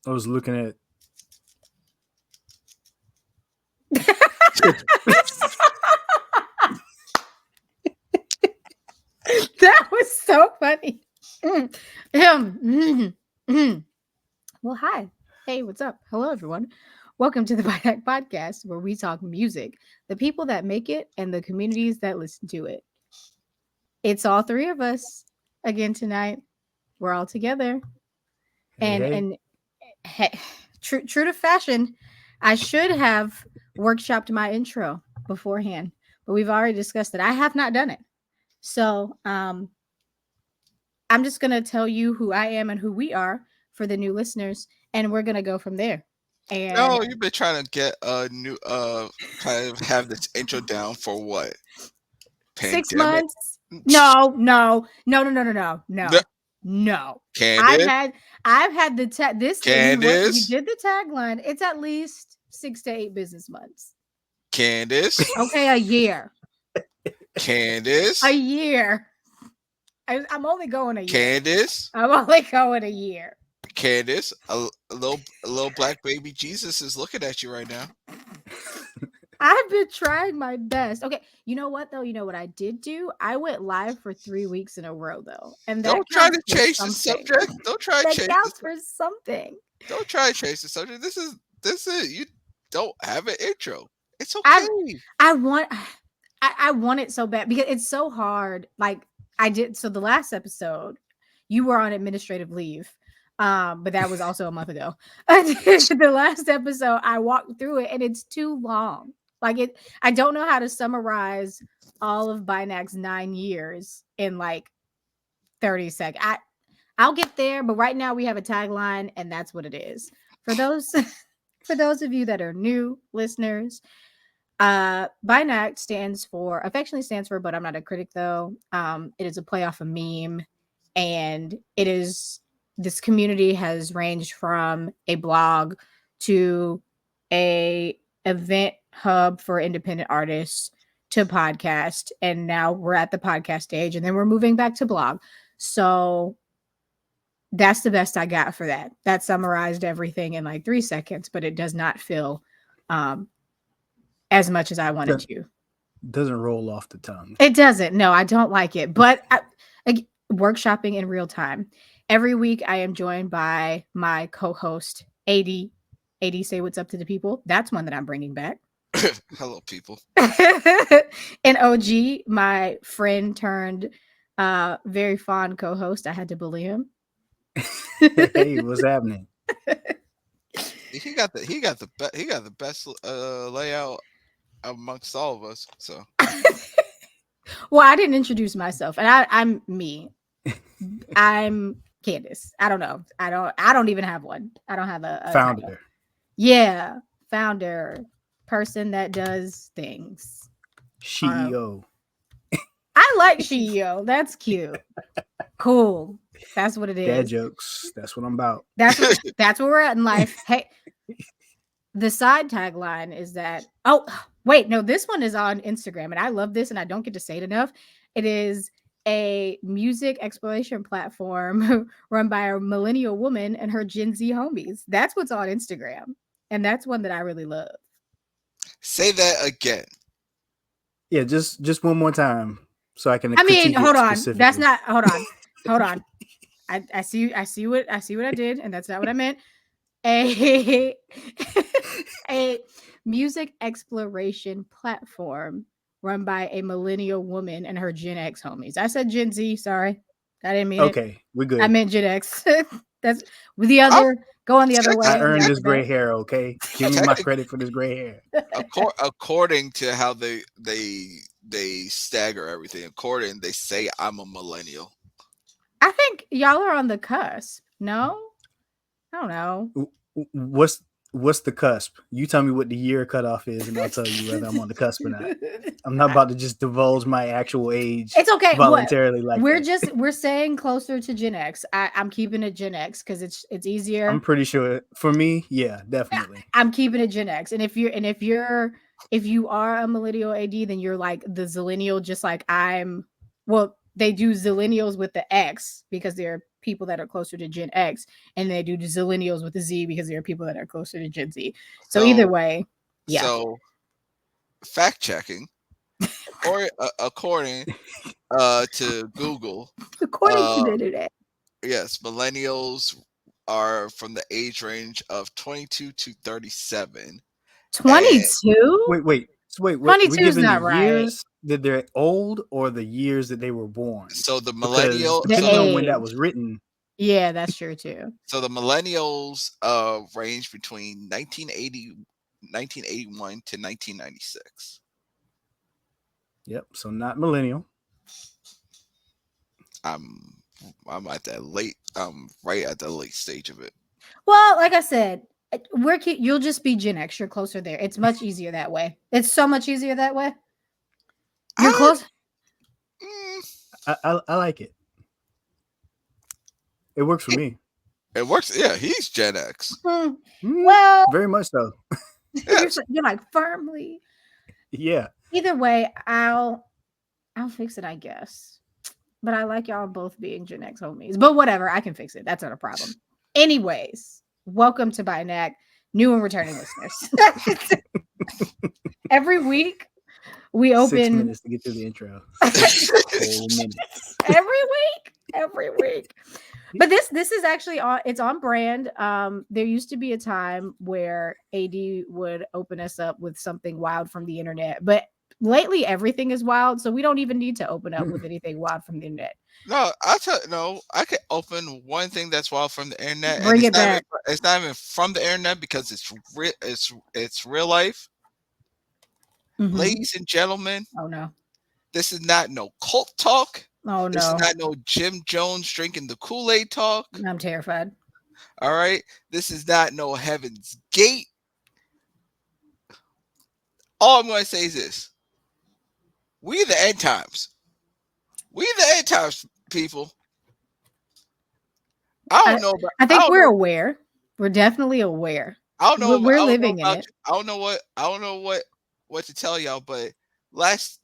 I was looking at. That was so funny. Mm. Mm. Well, hi. Hey, what's up? Hello, everyone. Welcome to the BINACT podcast, where we talk music, the people that make it, and the communities that listen to it. It's all three of us again tonight. We're all together, Hey, hey. and hey, true to fashion, I should have workshopped my intro beforehand, but we've already discussed that I have not done it. So, I'm just going to tell you who I am and who we are for the new listeners, and we're going to go from there. And No, you've been trying to get a new kind of have this intro down for what? 6 Pandemic? months? No. No, No. I've Candace, had I've had the this you Candace, did the tagline. It's at least 6 to 8 business months. Candace, Okay, a year. A Candace, year. I'm only going a year. Candace, I'm only going a year. Candace. A little black baby Jesus is looking at you right now. I've been trying my best. Okay, you know what though? You know what I did do? I went live for 3 weeks in a row though, and that Don't try counts to for change the something. subject. Don't try to That change the. counts for something. Don't try to change the subject. This is you don't have an intro. It's I okay. I want I want it so bad because it's so hard. Like I did so the last episode, you were on administrative leave. But that was also a month ago. The last episode, I walked through it and it's too long. I don't know how to summarize all of BINAC's 9 years in like 30 seconds. I'll get there, but right now we have a tagline, and that's what it is. For those for those of you that are new listeners, BINACT affectionately stands for But I'm Not a Critic Though. It is a play off a meme, and this community has ranged from a blog to a event hub for independent artists to podcast, and now we're at the podcast stage, and then we're moving back to blog. So that's the best I got for that. That summarized everything in like 3 seconds, but it does not feel um, as much as I wanted Doesn't to. doesn't roll off the tongue. It doesn't. No, I don't like it. But workshopping in real time. Every week, I am joined by my co-host, AD. AD, say what's up to the people. That's one that I'm bringing back. Hello, people. And OG, my friend turned very fond co-host. I had to bully him. Hey, what's happening? He got the best layout amongst all of us. So Well, I didn't introduce myself, and I'm me. I'm Candace. I don't know. I don't even have one. I don't have a title. Founder. Yeah, founder, person that does things. CEO. I like CEO. That's cute. Cool. That's what it Dad is. jokes. That's what I'm about. That's what we're at in life. Hey, the side tagline is that. Oh, wait, no, this one is on Instagram, and I love this, and I don't get to say it enough. It is a music exploration platform run by a millennial woman and her Gen Z homies. That's what's on Instagram, and that's one that I really love. say that again. Yeah, just one more time so I can I mean, critique hold it on. That's specifically. not. Hold on. I see what I did, and that's not what I meant. A a music exploration platform run by a millennial woman and her Gen X homies. I said Gen Z. Sorry, I didn't mean it. Okay, we're I good. meant Gen X. That's with the I'm other going the other I way. technically, And earned that's this the gray best. hair, okay? Give me my credit for this gray hair. according to how they stagger everything. According, they say I'm a millennial. I think y'all are on the cusp. No, I don't know. What's the cusp? You tell me what the year cutoff is, and I'll tell you whether I'm on the cusp or not. I'm not about to just divulge my actual age It's okay. What voluntarily like that. we're saying closer to Gen X. I'm keeping it Gen X because it's easier. I'm pretty sure for me, yeah, definitely. I'm keeping it Gen X. And if you are a millennial AD, then you're like the zillennial, just like I'm. Well, they do zillennials with the X because they're people that are closer to Gen X, and they do the zillennials with the Z because they're people that are closer to Gen Z. So either way, yeah. So fact checking, or according to Google, According to the uh, internet. yes, millennials are from the age range of 22 to 37. And 22? Wait. So wait, what? Are we 22 is giving the not right. years that they're old or the years that they were born? so the Because millennial, The depending on when that age. was written, Yeah, that's true too. so the millennials range between 1981 to 1996. yep. So not millennial. I'm I'm at that late. I'm right at the late stage of it. Well, like I said, you'll just be Gen X. You're closer there. It's much easier that way. It's so much easier that way. You're I, close. mm, I like it. It works for me. it works. Yeah, he's Gen X. Hmm. Mm, Well, very much so. Yes. you're like firmly. Yeah. Either way, I'll fix it, I guess. But I like y'all both being Gen X homies. But whatever, I can fix it. That's not a problem. Anyways, welcome to BINACT, new and returning listeners. Every week we 6 open minutes to get through the intro. 6 whole minutes. every week. But this is actually it's on brand. There used to be a time where AD would open us up with something wild from the internet, but lately everything is wild, so we don't even need to open up with anything wild from the internet. No, I could open one thing that's wild from the internet, and Bring it back. it's not even from the internet because it's real life. Mhm. Ladies and gentlemen, Oh no. this is not no cult talk. Oh This is no. not no Jim Jones drinking the Kool-Aid talk. I'm terrified. All right. This is not no Heaven's Gate. All I'm going to say is this. We the end times. We the end times, people. I don't know. I think we're aware. We're definitely aware. I don't know. We're living in it. I don't know what to tell y'all. But last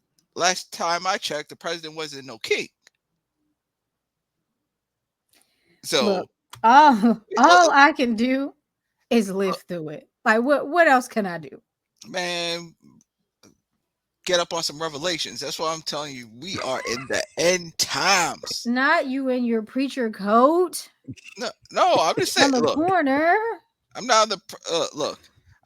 time I checked, the president wasn't no king. So Look, all I can do is live through it. Like what else can I do? man, get up on some revelations. That's what I'm telling you. We are in the end times. Not you in your preacher coat No, I'm just saying. on the Look, corner. I'm not the look.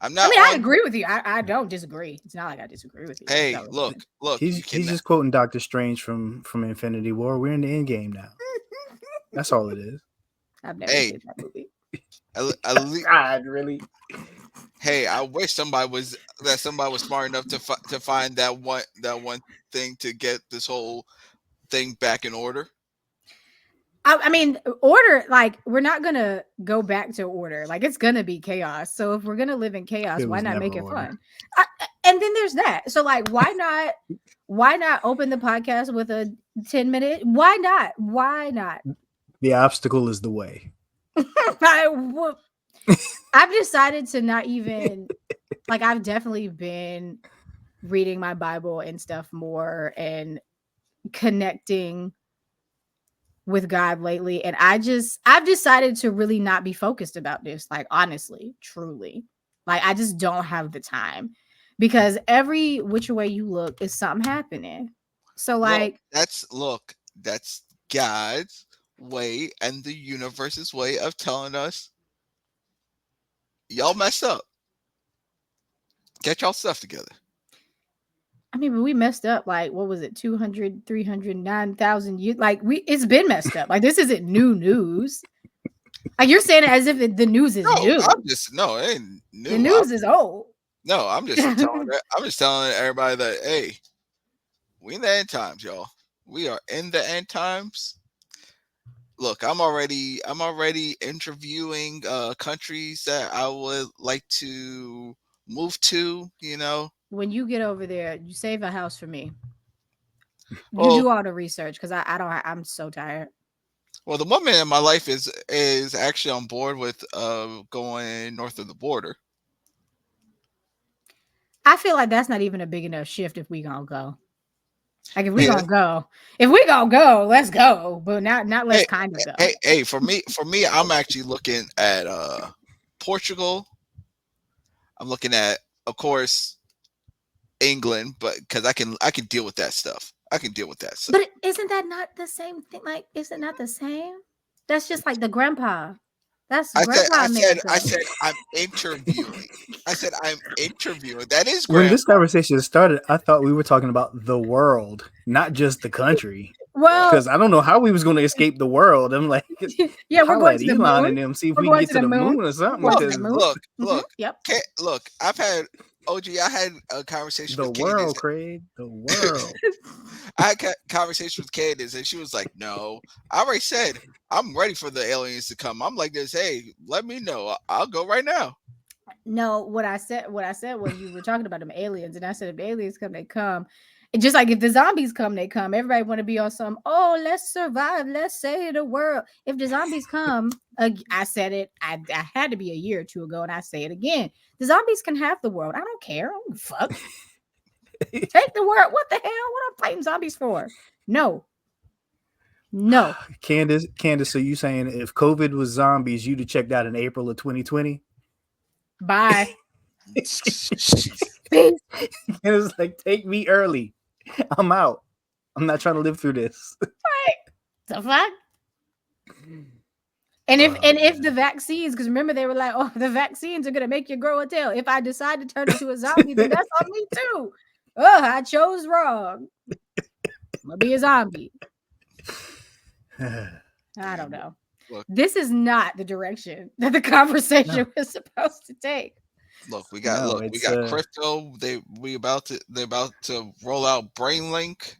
I'm not. I mean, I agree with you. I don't disagree. It's not like I disagree with you. Hey, So- look. He's just quoting Doctor Strange from Infinity War. We're in the end game now. That's all it is. I've never Hey. seen that movie. God, really? Hey, I wish somebody was smart enough to find that one thing to get this whole thing back in order. I mean, order, like, we're not gonna go back to order. Like, it's gonna be chaos. So if we're gonna live in chaos, It why was not never make it order. fun? And then there's that. So like, why not open the podcast with a 10-minute? Why not? The obstacle is the way. I've decided to not even like, I've definitely been reading my Bible and stuff more and connecting with God lately. And I've decided to really not be focused about this. Like, honestly, truly, like, I just don't have the time because every which way you look is something happening. So like, that's God's way and the universe's way of telling us y'all messed up. Get y'all stuff together. I mean, but we messed up like, what was it, 200, 309,000 years? Like, it's been messed up. Like, this isn't new news. Like, you're saying it as if the news is new. It ain't new. The news is old. No, I'm just telling everybody that, hey, we in the end times, y'all. We are in the end times. Look, I'm already interviewing countries that I would like to move to, you know. When you get over there, you save a house for me. You Well- do all the research because I don't. I'm so tired. Well, the woman in my life is actually on board with going north of the border. I feel like that's not even a big enough shift if we gonna go. Like if we Yeah. gonna go, let's go. But not let's Hey, kind of go. hey, for me, I'm actually looking at Portugal. I'm looking at, of course, England, but because I can deal with that stuff. I can deal with that stuff. But isn't that not the same thing? Like, is it not the same? That's just like the grandpa. That's Grandpa America. I said I'm interviewing. I said I'm interviewing. That is When this grandpa. conversation started, I thought we were talking about the world, not just the country. Well, Because I don't know how we was going to escape the world. I'm like, yeah, we're holla going at to the Elon moon. and them, see if We're we can going get to to the the moon. moon or something. We're going to the Because moon. Look, Mhm, look, Yep. look. I've had OG. I had a conversation the with Candace. world, Craig, the world. I had conversation with Candace, and she was like, "No, I already said I'm ready for the aliens to come." I'm like this. Hey, let me know. I'll go right now. No, what I said was you were talking about them aliens, and I said if the aliens come, they come. And just like if the zombies come, they come. Everybody want to be on some. Oh, let's survive. Let's save the world. If the zombies come, I said it. I had to be a year or two ago, and I say it again. The zombies can have the world. I don't care. I don't give a fuck. Take the world. What the hell? What am I fighting zombies for? No. Candace, so you saying if COVID was zombies, you'd have checked out in April of 2020? Bye. Jeez. Peace. It was like, take me early. I'm out. I'm not trying to live through this. The fuck? And if the vaccines, because remember they were like, oh, the vaccines are gonna make you grow a tail. If I decide to turn into a zombie, then that's on me too. Oh, I chose wrong. I'm gonna be a zombie. I don't know. Look. This is not the direction that the conversation was supposed to take. Look, we got crypto. They're about to roll out BrainLink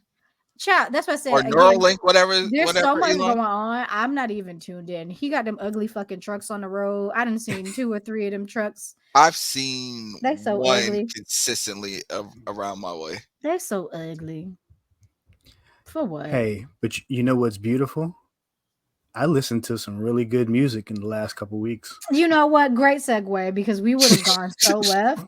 Child, that's what I said. or Again, Neuralink, whatever. there's so much Elon. going on. I'm not even tuned in. He got them ugly fucking trucks on the road. I done seen 2 or 3 of them trucks. I've seen They so one ugly. consistently around my way. They're so ugly. For what? Hey, but you know what's beautiful? I listened to some really good music in the last couple weeks. You know what? Great segue because we would have gone so left.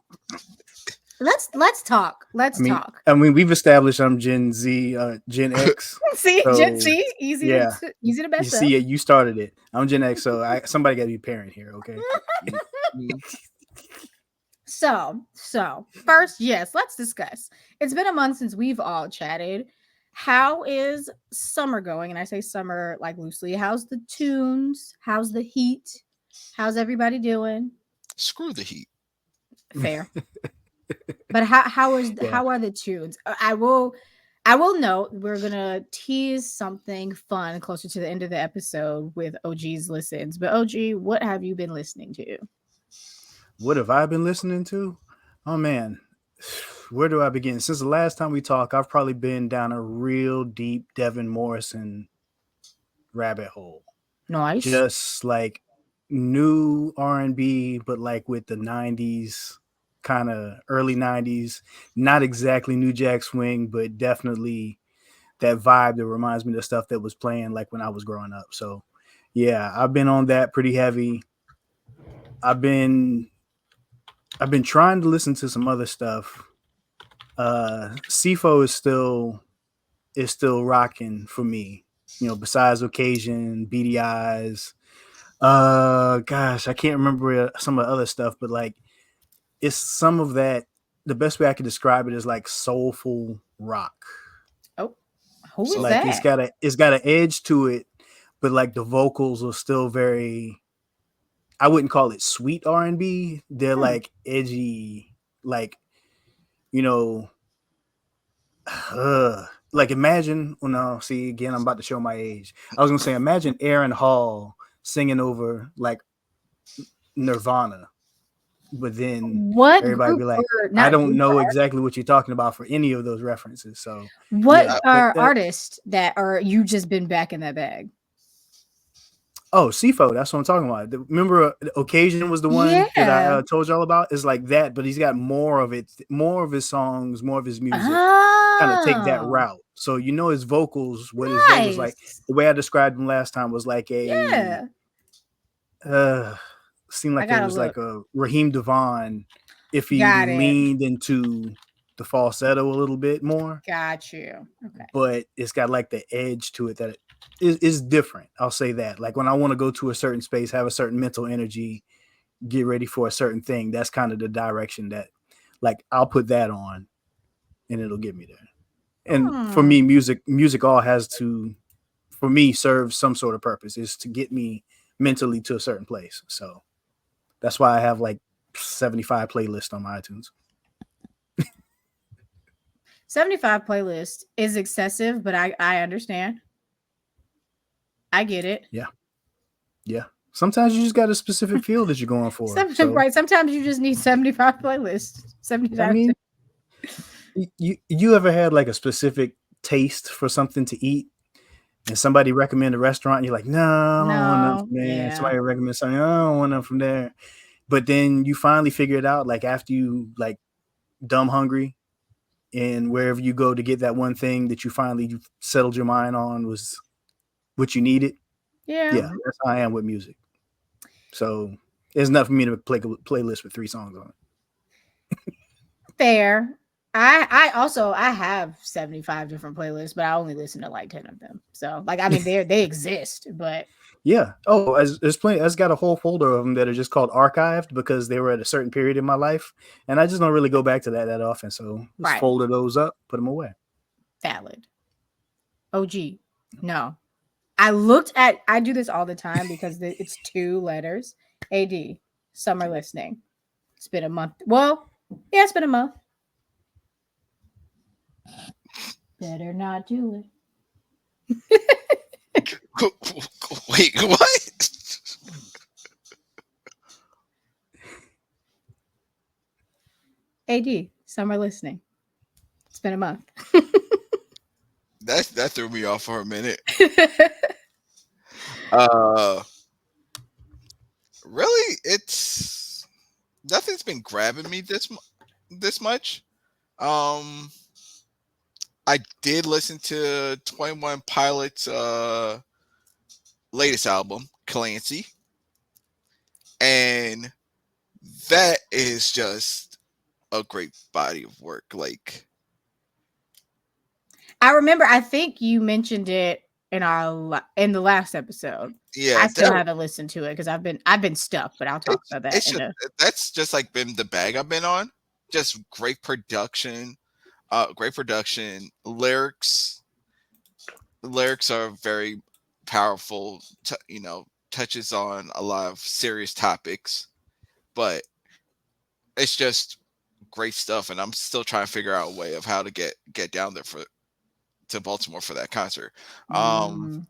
Let's talk. Let's talk. I mean, we've established I'm Gen Z, Gen X. See, so, Gen Z, easy to mess you up. see, you started it. I'm Gen X, so somebody got to be parent here, okay? So first, yes, let's discuss. It's been a month since we've all chatted. How is summer going? And I say summer like loosely. How's the tunes? How's the heat? How's everybody doing? Screw the heat. Fair. But how are the tunes? I will note we're gonna tease something fun closer to the end of the episode with OG's listens. But OG, what have you been listening to? What have I been listening to? Oh man, where do I begin? Since the last time we talked, I've probably been down a real deep Devin Morrison rabbit hole. Nice. Just like new R&B, but like with the 90s, kind of early 90s. Not exactly New Jack Swing, but definitely that vibe that reminds me of the stuff that was playing like when I was growing up. So yeah, I've been on that pretty heavy. I've been trying to listen to some other stuff. CFO is still rocking for me. You know, besides Occasion, BDIs. Gosh, I can't remember some of the other stuff, but like it's some of that. The best way I can describe it is like soulful rock. Oh, who is like that? It's got an edge to it, but like the vocals are still very. I wouldn't call it sweet R&B. They're like edgy, like you know. Like imagine. Well, no, see again. I'm about to show my age. I was gonna say imagine Aaron Hall singing over like Nirvana, but then everybody be like, I don't know exactly what you're talking about for any of those references. So what are artists that are you just been back in that bag? Oh, CFO, that's what I'm talking about. Remember, Occasion was the one that I told y'all about. It's like that, but he's got more of it, more of his songs, more of his music, kind of take that route. So you know his vocals, what his vocals like. The way I described him last time was like a, seemed like it was like a Raheem Devon if he leaned into the falsetto a little bit more, Got you. Okay. but it's got like the edge to it that is different. I'll say that. Like when I want to go to a certain space, have a certain mental energy, get ready for a certain thing, that's kind of the direction that like I'll put that on and it'll get me there. And for Hmm. me, music all has to, for me, serve some sort of purpose, is to get me mentally to a certain place. So that's why I have like 75 playlists on my iTunes. 75 playlist is excessive, but I understand. I get it. Yeah. Yeah. Sometimes you just got a specific feel that you're going for. Some, So right. Sometimes you just need 75 playlists. I 75. mean, you ever had like a specific taste for something to eat and somebody recommend a restaurant and you're like, no, I don't want nothing No. from there. Yeah. Somebody recommend something, I don't want nothing from there. But then you finally figure it out, like after you like dumb hungry and wherever you go to get that one thing that you finally settled your mind on was what you needed. Yeah. Yeah, that's how I am with music. So it's enough for me to play a playlist with 3 songs on it. Fair. I also I have 75 different playlists, but I only listen to like 10 of them. So like I mean they exist, but Yeah. Oh, there's plenty. I've got a whole folder of them that are just called archived because they were at a certain period in my life, and I just don't really go back to that often. So just right. folder those up, put them away. Valid. OG. No. I do this all the time because it's 2 letters. AD. Summer listening. It's been a month. Well, yeah, it's been a month. Better not do Wait, what? it. AD. Summer listening. It's been a month. That threw me off for a minute. Uh, really, it's nothing's been grabbing me this much. Um, I did listen to 21 Pilots' latest album, Clancy, and that is just a great body of work. Like, I remember. I think you mentioned it in the last episode. yeah, I still haven't listened to it because I've been stuck. But I'll talk about that it's in just a. that's just like been the bag I've been on. Just great production, lyrics are very powerful, touches on a lot of serious topics, but it's just great stuff, and I'm still trying to figure out a way of how to get down there to Baltimore for that concert. Mm,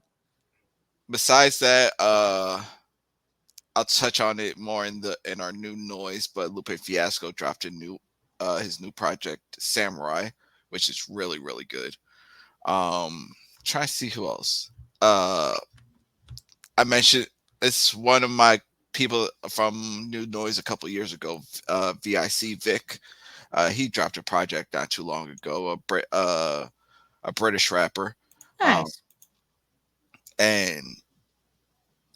Besides that, I'll touch on it more in our new noise, but Lupe Fiasco dropped his new project Samurai, which is really really good. Try to see who else. I mentioned it's one of my people from New Noise a couple years ago. Vic. He dropped a project not too long ago. A British rapper, um, nice. and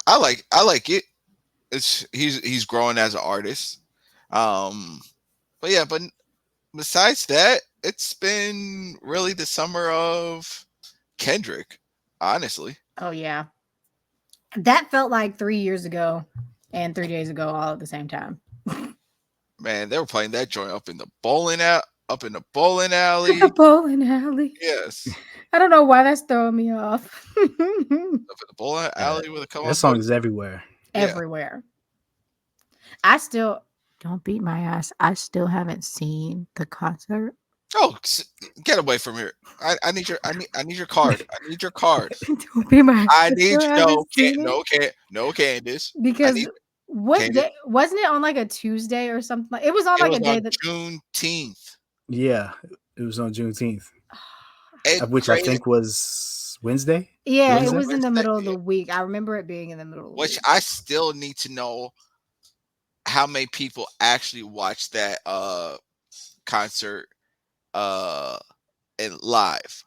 I like it. He's growing as an artist. Um, but yeah, but besides that, it's been really the summer of Kendrick, honestly. Oh yeah, that felt like 3 years ago and 3 days ago, all at the same time. Man, they were playing that joint up in the bowling alley. A bowling alley. Yes, I don't know why that's throwing me off. up in the bowling alley with a couple That of song boys. is everywhere. Yeah. Everywhere. I still don't beat my ass. I still haven't seen the concert. Oh, get away from here! I need your card. I need your card. Don't beat my ass. I I need still you. haven't seen it No, Candace. I because need what Candace. day wasn't it on like a Tuesday or something? It was on It like was a day on that Juneteenth. Yeah, it was on Juneteenth, It which I created think was Wednesday. yeah, it was it a Wednesday. was in the Wednesday, middle of yeah, the week. I remember it being in the middle of the which week. I still need to know how many people actually watched that concert uh in live.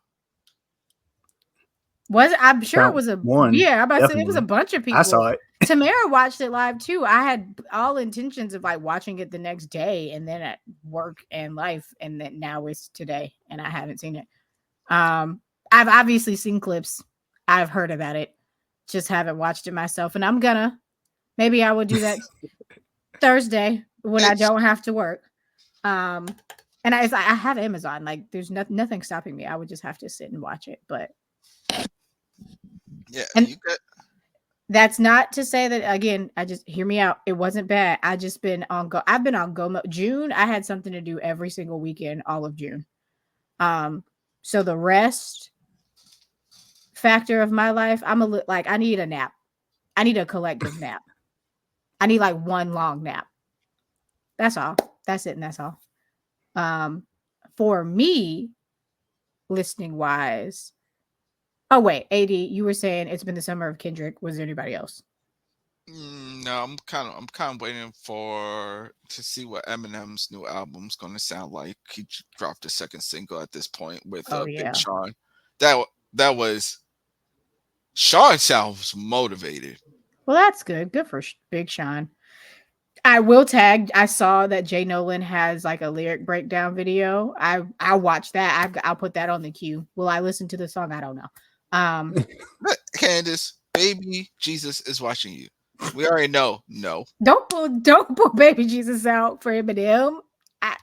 Was it? I'm sure it Count was a one, yeah. I'm about to say it was a definitely. bunch of I people. saw it. Tamara watched it live too. I had all intentions of like watching it the next day, and then at work and life, and then now it's today, and I haven't seen it. I've obviously seen clips. I've heard about it, just haven't watched it myself, and I'm gonna. Maybe I will do that Thursday when I It's don't have to work. Um, and it's like I have Amazon. Like, there's nothing stopping me. I would just have to sit and watch it. But yeah, and you got that's not to say that again. I just hear me out. It wasn't bad. I just been on go. I've been on go mode. June. I had something to do every single weekend, all of June. Um, so the rest factor of my life, like I need a nap. I need a collective nap. I need like one long nap. That's all. That's it, and that's all. Um, for me, listening wise. Oh wait, AD, you were saying it's been the summer of Kendrick. Was there anybody else? no. I'm kind of waiting for to see what Eminem's new album's going to sound like. He dropped a second single at this point with Oh Big yeah. Sean. That was Sean sounds motivated. Well, that's good. Good for Big Sean. I will tag. I saw that Jay Nolan has like a lyric breakdown video. I watched that. I'll put that on the queue. Will I listen to the song? I don't know. Um, Candace, baby Jesus is watching you. We already know. No, don't pull Baby Jesus out for Eminem. I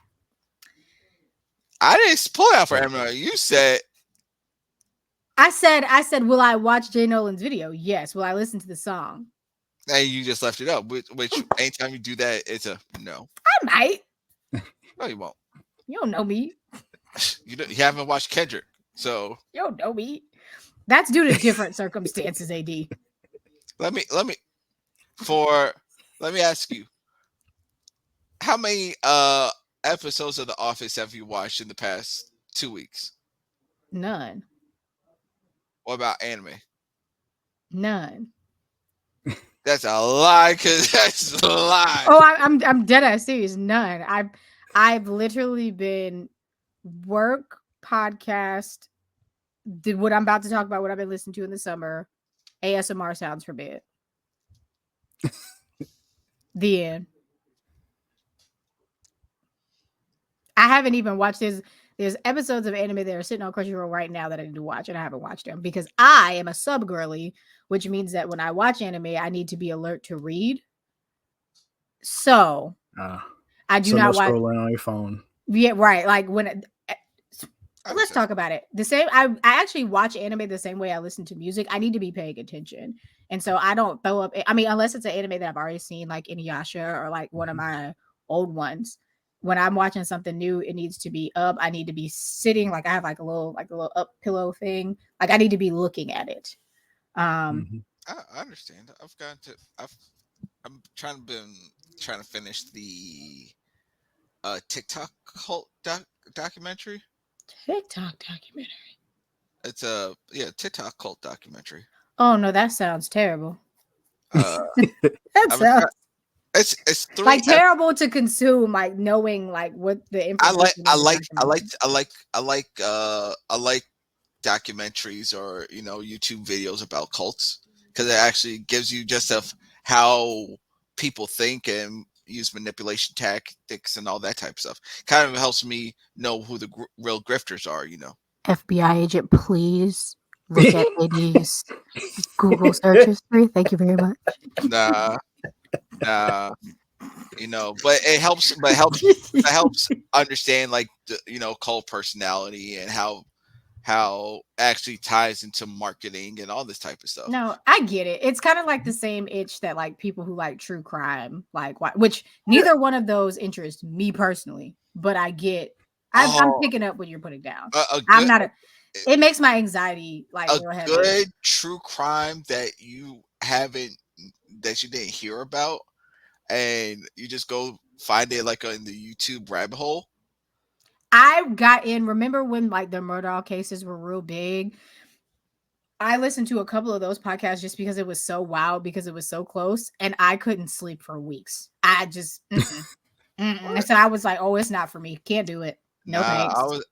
I didn't pull out for Eminem. You said, I said, will I watch Jay Nolan's video? Yes. Will I listen to the song? and you just left it up. Which anytime you do that, it's a no. I might. No, you won't. You don't know me. You haven't watched Kendrick, so You don't know me. That's due to different circumstances, AD. let me let me ask you, how many episodes of The Office have you watched in the past 2 weeks? None. What about anime? None. That's a lie, cause that's a lie. Oh, I'm dead ass serious. None. I've literally been work, podcast, did what I'm about to talk about, what I've been listening to in the summer, ASMR sounds for bed. The end. I haven't even watched this. There's episodes of anime that are sitting on Crunchyroll right now that I need to watch, and I haven't watched them because I am a sub girly, which means that when I watch anime, I need to be alert to read. So I do so no not watch. scrolling on your phone. Yeah, right. Like when I let's understand. talk about it. The same. I actually watch anime the same way I listen to music. I need to be paying attention, and so I don't throw up. I mean, unless it's an anime that I've already seen, like Inuyasha or like one of my old ones. When I'm watching something new, it needs to be up. I need to be sitting. Like I have like a little up pillow thing. Like I need to be looking at it. Um, Mhm. I understand. I've got to. I'm trying to finish the TikTok cult documentary. TikTok documentary. It's a TikTok cult documentary. Oh no, that sounds terrible. Uh, That I'm sounds it's three. like terrible to consume. Like knowing like what the I like implication I of the like I like documentary. I like documentaries or YouTube videos about cults because it actually gives you just of how people think and use manipulation tactics and all that type of stuff. Kind of helps me know who the real grifters are. FBI agent, please look at AD's Google search history. Thank you very much. Nah, nah, but it helps understand like the cult personality and how actually ties into marketing and all this type of stuff. No, I get it. It's kind of like the same itch that like people who like true crime, like which Yeah. neither one of those interests me personally, but I get. I'm Oh, picking up what you're putting down. a I'm good not a. It makes my anxiety like a real heavy. good true crime that you didn't hear about, and you just go find it like in the YouTube rabbit hole. I got in. Remember when like the Murdaugh cases were real big? I listened to a couple of those podcasts just because it was so wild, because it was so close, and I couldn't sleep for weeks. I just, What? so I was like, "Oh, it's not for me. Can't do it. No Nah, thanks."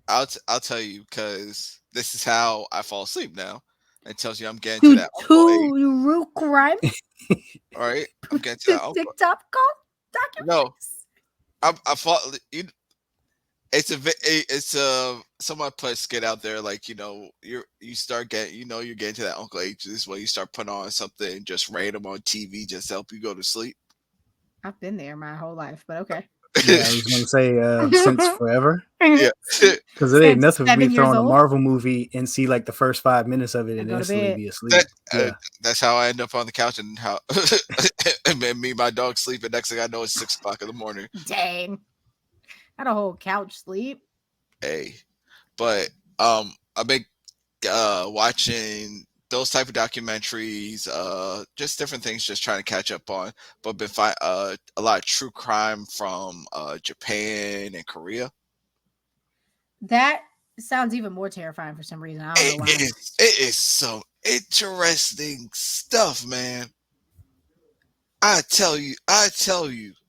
I'll tell you because this is how I fall asleep now. It tells you I'm getting to To that uncle age. to real crime. All right, I'm getting to The that uncle. TikTok No, documentaries. I thought it's it's a someone put a skit out there like you start getting you're getting to that uncle age. This is when you start putting on something just random on TV just to help you go to sleep. I've been there my whole life, but okay. Yeah, I was gonna say since forever, Yeah, because it ain't Since nothing for me 7 years throwing a old, Marvel movie and see like the first 5 minutes of it I and go to instantly bed. be that asleep. Yeah, that's how I end up on the couch and how and then me and my dog sleep. And next thing I know, it's 6 o'clock in the morning. Dang. Had a whole couch sleep. Hey, but I've been watching those type of documentaries, just different things, just trying to catch up on. But been a lot of true crime from Japan and Korea. That sounds even more terrifying for some reason. I don't know why. It is some interesting stuff, man. I tell you.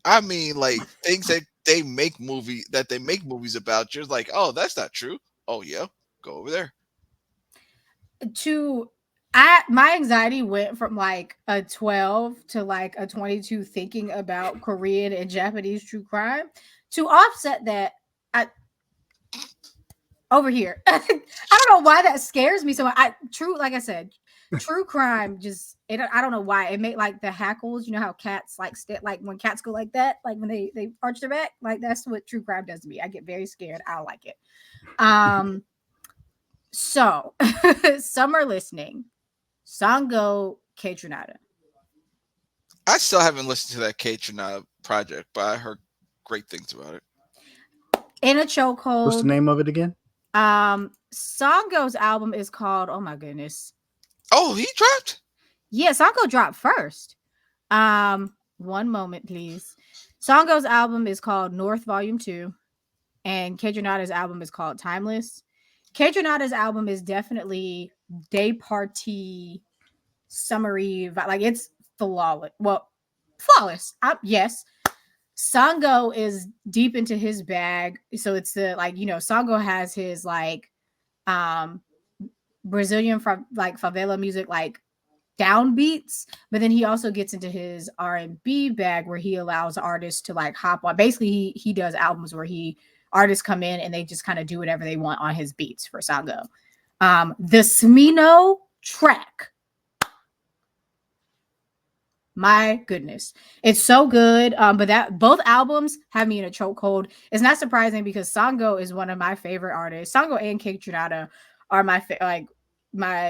I mean, like things that they make movies about. You're like, oh, that's not true. Oh yeah, go over there. To I my anxiety went from like a 12 to like a 22 thinking about Korean and Japanese true crime. To offset that, I over here. I don't know why that scares me so much. Like I said, true crime just I don't know why. It made like the hackles, you know how cats like like when cats go like that, like when they arch their back, like that's what true crime does to me. I get very scared. I don't like it. Um so summer listening. Sango K Tronada. I still haven't listened to that K project, but I heard great things about it. In a what's the chokehold. name of it again? Sango's album is called, oh my goodness. Oh, he dropped. Yeah, Sango dropped first. One moment, please. Sango's album is called North Volume 2, and Kejunada's album is called Timeless. Kejunada's album is definitely day party summery, like it's flawless. Well, flawless. Yes. Sango is deep into his bag. So it's the like, Sango has his like um Brazilian from like favela music like downbeats, but then he also gets into his R&B bag where he allows artists to like hop on. Basically, he does albums where artists come in and they just kind of do whatever they want on his beats for Sango. The Smino track, my goodness, it's so good. But that both albums have me in a chokehold. It's not surprising because Sango is one of my favorite artists. Sango and Cake Tronada are my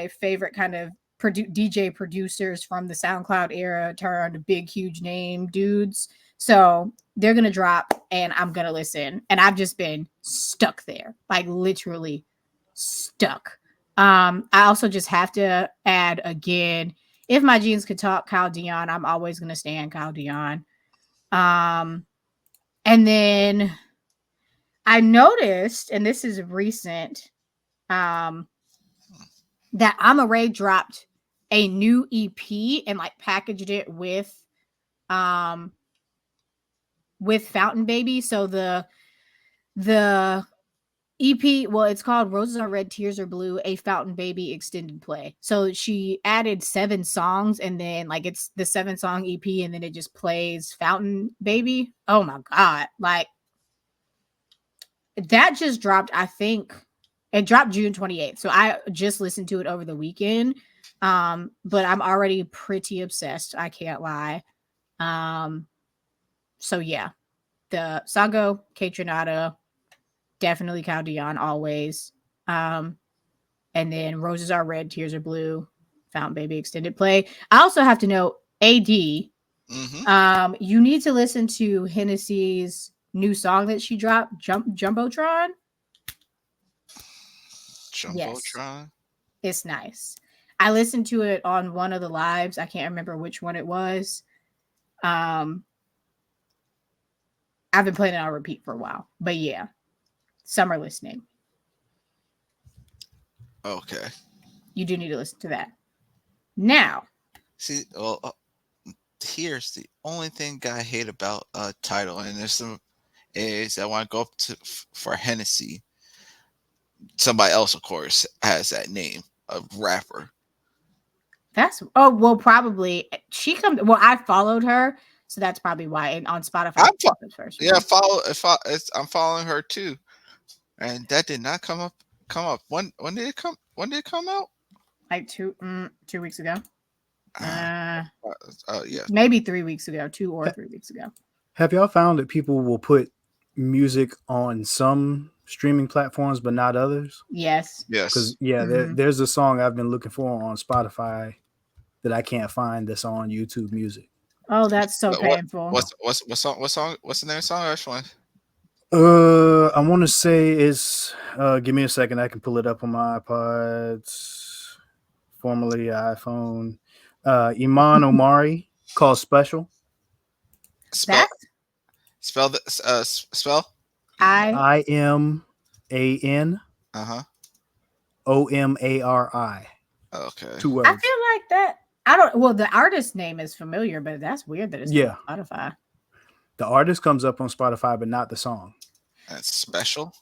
favorite kind of DJ producers from the SoundCloud era, turned big huge name dudes. So they're gonna drop, and I'm gonna listen. And I've just been stuck there, like literally stuck. I also just have to add again, if my jeans could talk, Kyle Dion, I'm always gonna stand Kyle Dion. And then I noticed, and this is recent, that Ray dropped a new EP and like packaged it um with Fountain Baby. So the EP, well, it's called Roses Are Red, Tears Are Blue, a Fountain Baby extended play. So she added 7 songs, and then like it's the 7-song EP, and then it just plays Fountain Baby. Oh my god. Like that just dropped, I think it dropped June 28th. So I just listened to it over the weekend. But I'm already pretty obsessed. I can't lie. So yeah, the Sango, K Tronada, definitely Cal Dion always. And then Roses Are Red, Tears Are Blue, Fountain Baby extended play. I also have to know AD. You need to listen to Hennessy's new song that she dropped, Jumbotron. Yes, Jumbotron. it's nice. I listened to it on one of the lives. I can't remember which one it was. Um, I've been playing it on repeat for a while, but yeah, summer listening. Okay. You do need to listen to that. Now, See, well, here's the only thing I hate about title, and there's some is I want to go up to for Hennessy. Somebody else, of course, has that name, a rapper. That's well, probably she comes. Well, I followed her, so that's probably why. And on Spotify, I'm she comes first for yeah, me. follow if I'm following her too, and that did not come up. Come up. When did it come? When did it come out? Like 2 weeks ago. Uh, Uh, yeah. maybe 3 weeks ago, 2 or 3 weeks ago. Have y'all found that people will put music on some streaming platforms but not others? Yes. Yes. Because yeah, Hmm. there's a song I've been looking for on Spotify that I can't find that's on YouTube Music. Oh, that's so What? painful. What's the name of the song? Actually, I want to say it's. Give me a second. I can pull it up on my iPods, formerly iPhone. Iman Omari called Special. spell That's spell the spell. I. IMANOMARI. Uh-huh. 2 Okay. I words. feel like that. I don't. Well, the artist name is familiar, but that's weird that it's not Yeah, on Spotify. the artist comes up on Spotify, but not the song. That's special.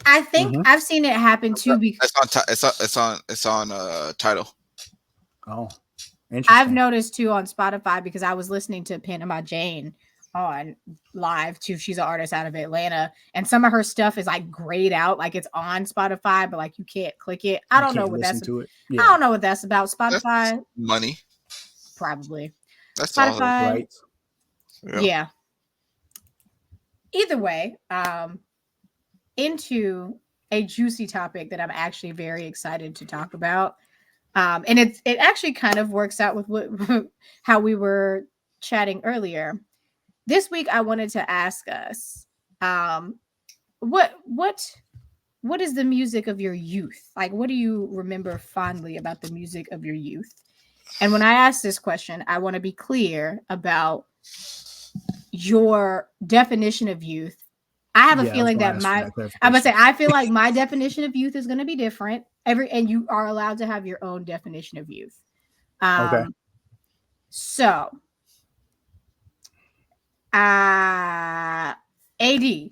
I think Mm-hmm. I've seen it happen too. It's on. It's on title. Oh, I've interesting. noticed too on Spotify because I was listening to Panama Jane on live too. She's an artist out of Atlanta, and some of her stuff is like grayed out, like it's on Spotify, but like you can't click it. I You don't know can't what listen that's. to it. I Yeah, don't know what that's about. That's Spotify, money. probably. That's all. Spotify, right. Yeah. yeah. Either way, into a juicy topic that I'm actually very excited to talk about. And it actually kind of works out with what how we were chatting earlier. This week I wanted to ask us, um, what what what is the music of your youth? Like what do you remember fondly about the music of your youth? And when I ask this question, I want to be clear about your definition of youth. I have a Yeah, I was feeling going to that ask for my that I'm gonna say clarification. I feel like my definition of youth is gonna be different. And you are allowed to have your own definition of youth. Okay. Um, so AD.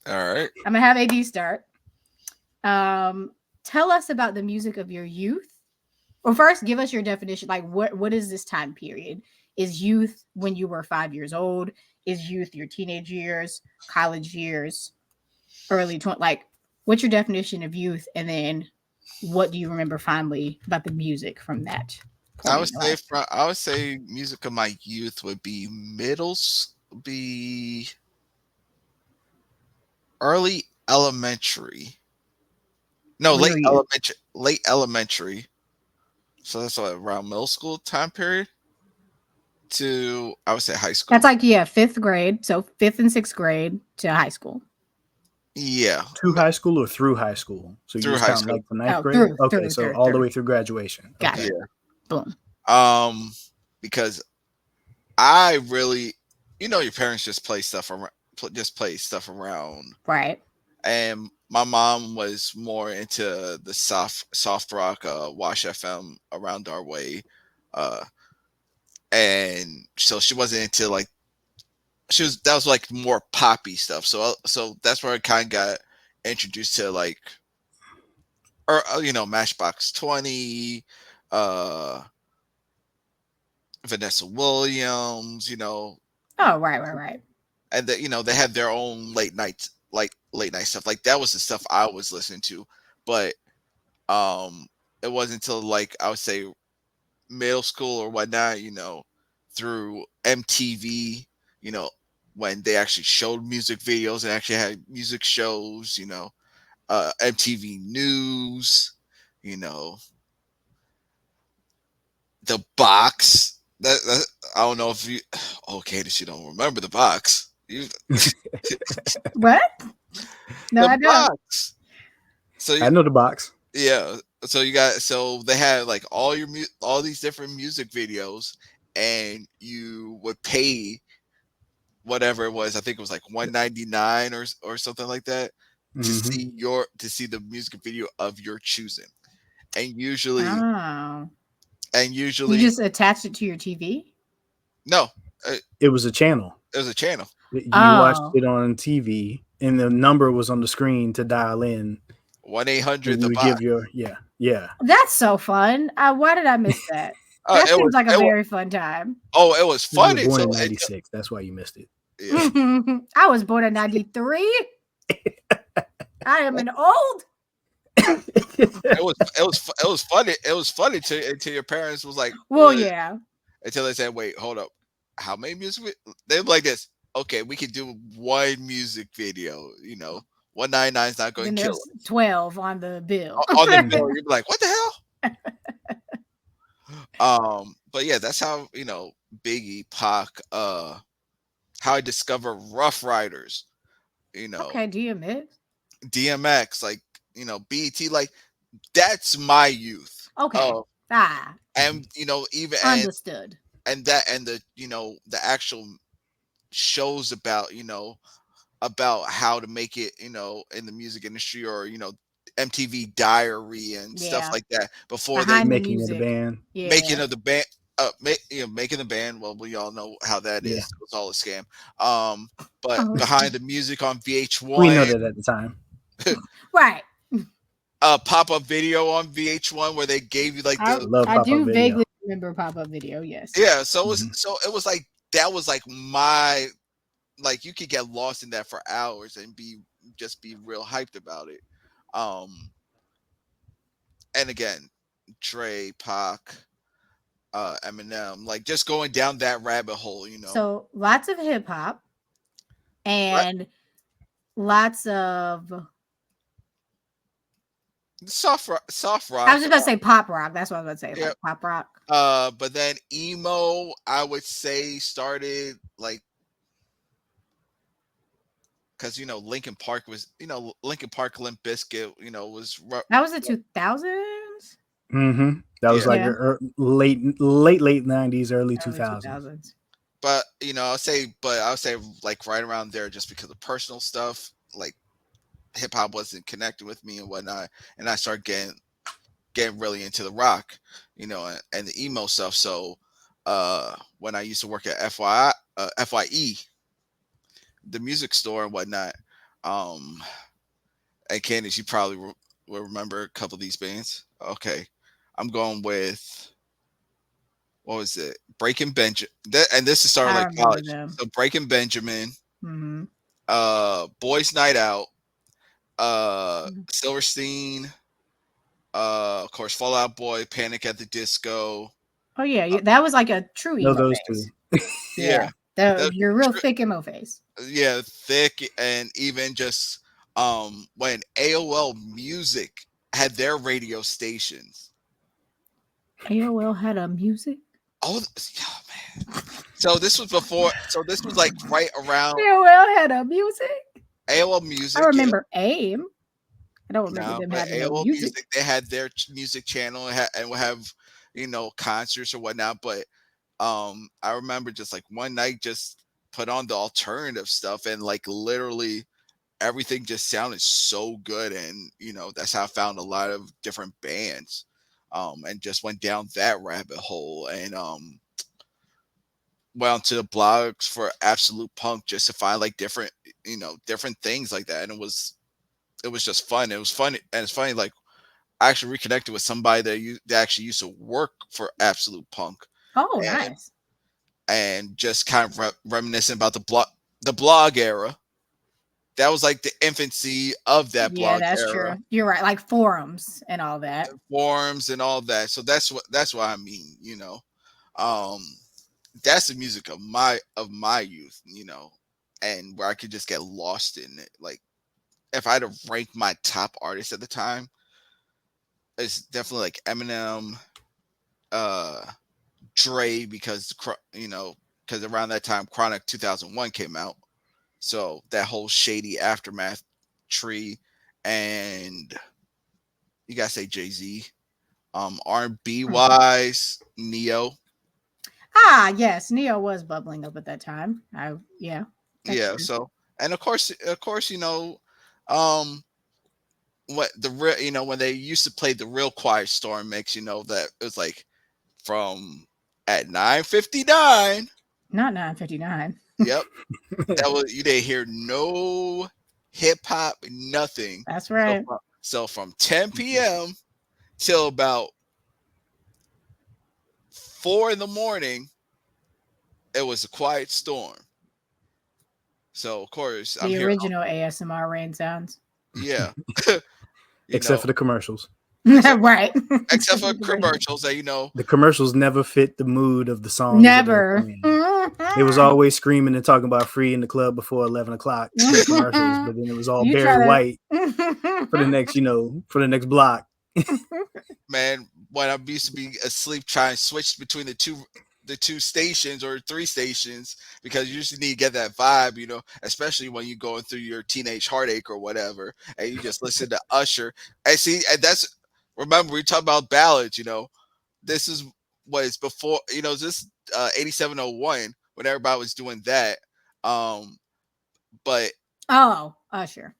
All right. I'm gonna have AD start. Um, tell us about the music of your youth. Well, first, give us your definition. Like, what is this time period? Is youth when you were 5 years old? Is youth your teenage years, college years, early 20? Like, what's your definition of youth? And then, what do you remember fondly about the music from that I point in would your say life? I would say music of my youth would be be early elementary. No, When you were youth. late elementary. So that's what, around middle school time period to I would say high That's school. like yeah, fifth grade. So fifth and sixth grade to high school. Yeah, To high school or through high school? So you through just high count school. like the ninth Oh, grade? through, Okay, through, so through, all the through. way through graduation. Got Okay. it. Yeah. Boom. Because I really, your parents just play stuff around, just play stuff around, Right. and my mom was more into the soft rock, Wash FM around our way, uh, and so she wasn't into like that was like more poppy stuff. So that's where I kind of got introduced to like, or Matchbox 20, uh, Vanessa Williams, Oh, right, right, right. and that they had their own late night stuff. Like that was the stuff I was listening to, but um, it wasn't until like I would say middle school or whatnot, through MTV, you know, when they actually showed music videos and actually had music shows, MTV News, you know, the box. That I don't know if you. Okay, that you don't remember the box. What? No, The I don't. box. So I know the box. yeah, so they had like all these different music videos, and you would pay whatever it was. I think it was like 199 or something like that to Mm-hmm. see the music video of your choosing, and usually Oh. and You usually just attached it to your TV? no, it, It was a channel. it was a channel. You watched Oh. it on TV, and the number was on the screen to dial in, one eight and hundred you the would box. give your yeah. That's so fun. Why did I miss that? That It seems was like a it was very fun time. it was You were funny. born So in '96. That's why you missed it. yeah, I was born in 93. I am an old. it was funny. It was funny to until your parents was like, Well, yeah. until they said, "Wait, hold up, how many They were like this. Okay, we can do one music video. 199 is not going Then to kill there's us 12 on the bill. On the bill." You'd be like, "What the hell?" But yeah, that's how Biggie, Pac, how I discovered Rough Riders. Okay, DMX. DMX, like BET, like that's my youth. Okay. Ah, And even understood. and that and the actual shows about about how to make it in the music industry, or MTV Diary and stuff Yeah. like that before they Behind the Making of the music. band. making Yeah. of the band. Making the band. Well, we all know how that Yeah, is. It was all a scam. But Oh, behind the music on we know VH1, that at the time. right. pop-up video on VH1 where they gave you like I the Love I pop-up do video. vaguely remember pop-up video, yes. yeah. So Mhm. it was like that was like my, like, you could get lost in that for hours and be real hyped about it. Um, and again, Dre, Pac, Eminem, like just going down that rabbit hole. So lots of hip hop Right? and lots of Soft I was rock. just about to say pop rock. That's what I was about to say, Yeah. like pop rock. But then emo, I would say, started like, because Linkin Park was, Linkin Park, Limp Bizkit, That was the 2000s? That was yeah. like Yeah, late '90s, early early 2000s. 2000s. But I'll say like right around there, just because of personal stuff, like hip hop wasn't connecting with me and whatnot, and I started getting really into the rock, and the emo stuff. So, when I used to work at FYE, the music store and whatnot, um, and Candice, you probably will remember a couple of these bands. Okay, I'm going with, what was it? Breaking Benjamin, and this is started I like remember college. them. So Breaking Benjamin, Hmm. Boys Night Out, Silverstein, of course, Fallout Boy, Panic at the Disco. Oh yeah, that was like a true Know emo those two. phase. Yeah, Yeah, the the, your real thick emo phase. yeah, thick, and even just when AOL Music had their radio stations. AOL had a music. Oh man. So this was before. So this was like right around AOL had a music. AOL I Music. Yeah. remember AIM. I don't remember No, them but having no AOL music. Music, they had their music channel, and would have concerts or whatnot. But I remember just like one night, just put on the alternative stuff, and like literally everything just sounded so good, and that's how I found a lot of different bands, and just went down that rabbit hole, and went onto the blogs for Absolute Punk just to find like different things like that, and it was just fun. It was funny, and it's funny, like I actually reconnected with somebody that actually used to work for Absolute Punk, Oh, and nice. just kind of reminiscing about the blog era. That was like the infancy of that Yeah, blog that's era, true. You're right. Like forums and all that. forums and all that. So that's what I mean. Um, that's the music of my youth, and where I could just get lost in it. Like if I had to rank my top artists at the time, it's definitely like Eminem, uh, Dre, because because around that time Chronic 2001 came out, so that whole shady aftermath tree, and you gotta say Jay-Z. R&B Hmm. wise, Neo. Ah, yes, Neo was bubbling up at that time. Yeah, that's Yeah. true. So, and of course, um, what the real, when they used to play the real Quiet Storm mix, that it was like from at 9:59. Not 9:59. Yep, that was, you didn't hear no hip hop, nothing. That's So right. from 10 p.m. till about 4 in the morning, it was a quiet storm. So of course I'm The here. original ASMR rain sounds. Yeah, you Except know, for the commercials. except Right. except for The rain. commercials that The commercials never fit the mood of the songs that they were Never. playing. They was always screaming and talking about free in the club before 11 o'clock for the commercials, but then it was all You Barry try White for the to. next, for the next block. man, when I used to be asleep trying to switch between the two stations or 3 stations because you just need to get that vibe, especially when you're going through your teenage heartache or whatever, and you just listen to Usher. And see, and that's remember we talk about ballads. This is what is before. This 8701 when everybody was doing that. But Oh, Usher.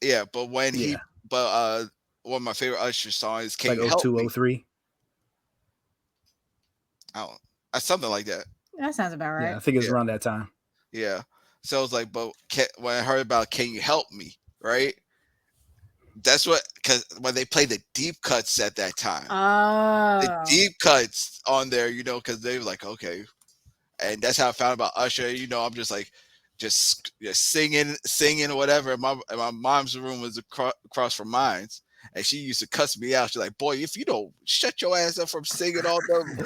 yeah, but Yeah, one of my favorite Usher songs is "Can like You oh Help two, Me?" oh three. I don't, something like that. That sounds about Yeah, right. I think it was Yeah. around that time. Yeah. So I was like, but when I heard about "Can You Help Me," right? That's what because when they play the deep cuts at that time, the Oh. deep cuts on there, because they were like, okay, and that's how I found about Usher. I'm just like, just singing or whatever. And my mom's room was across from mine's, and she used to cuss me out. She's like, boy, if you don't shut your ass up from singing all them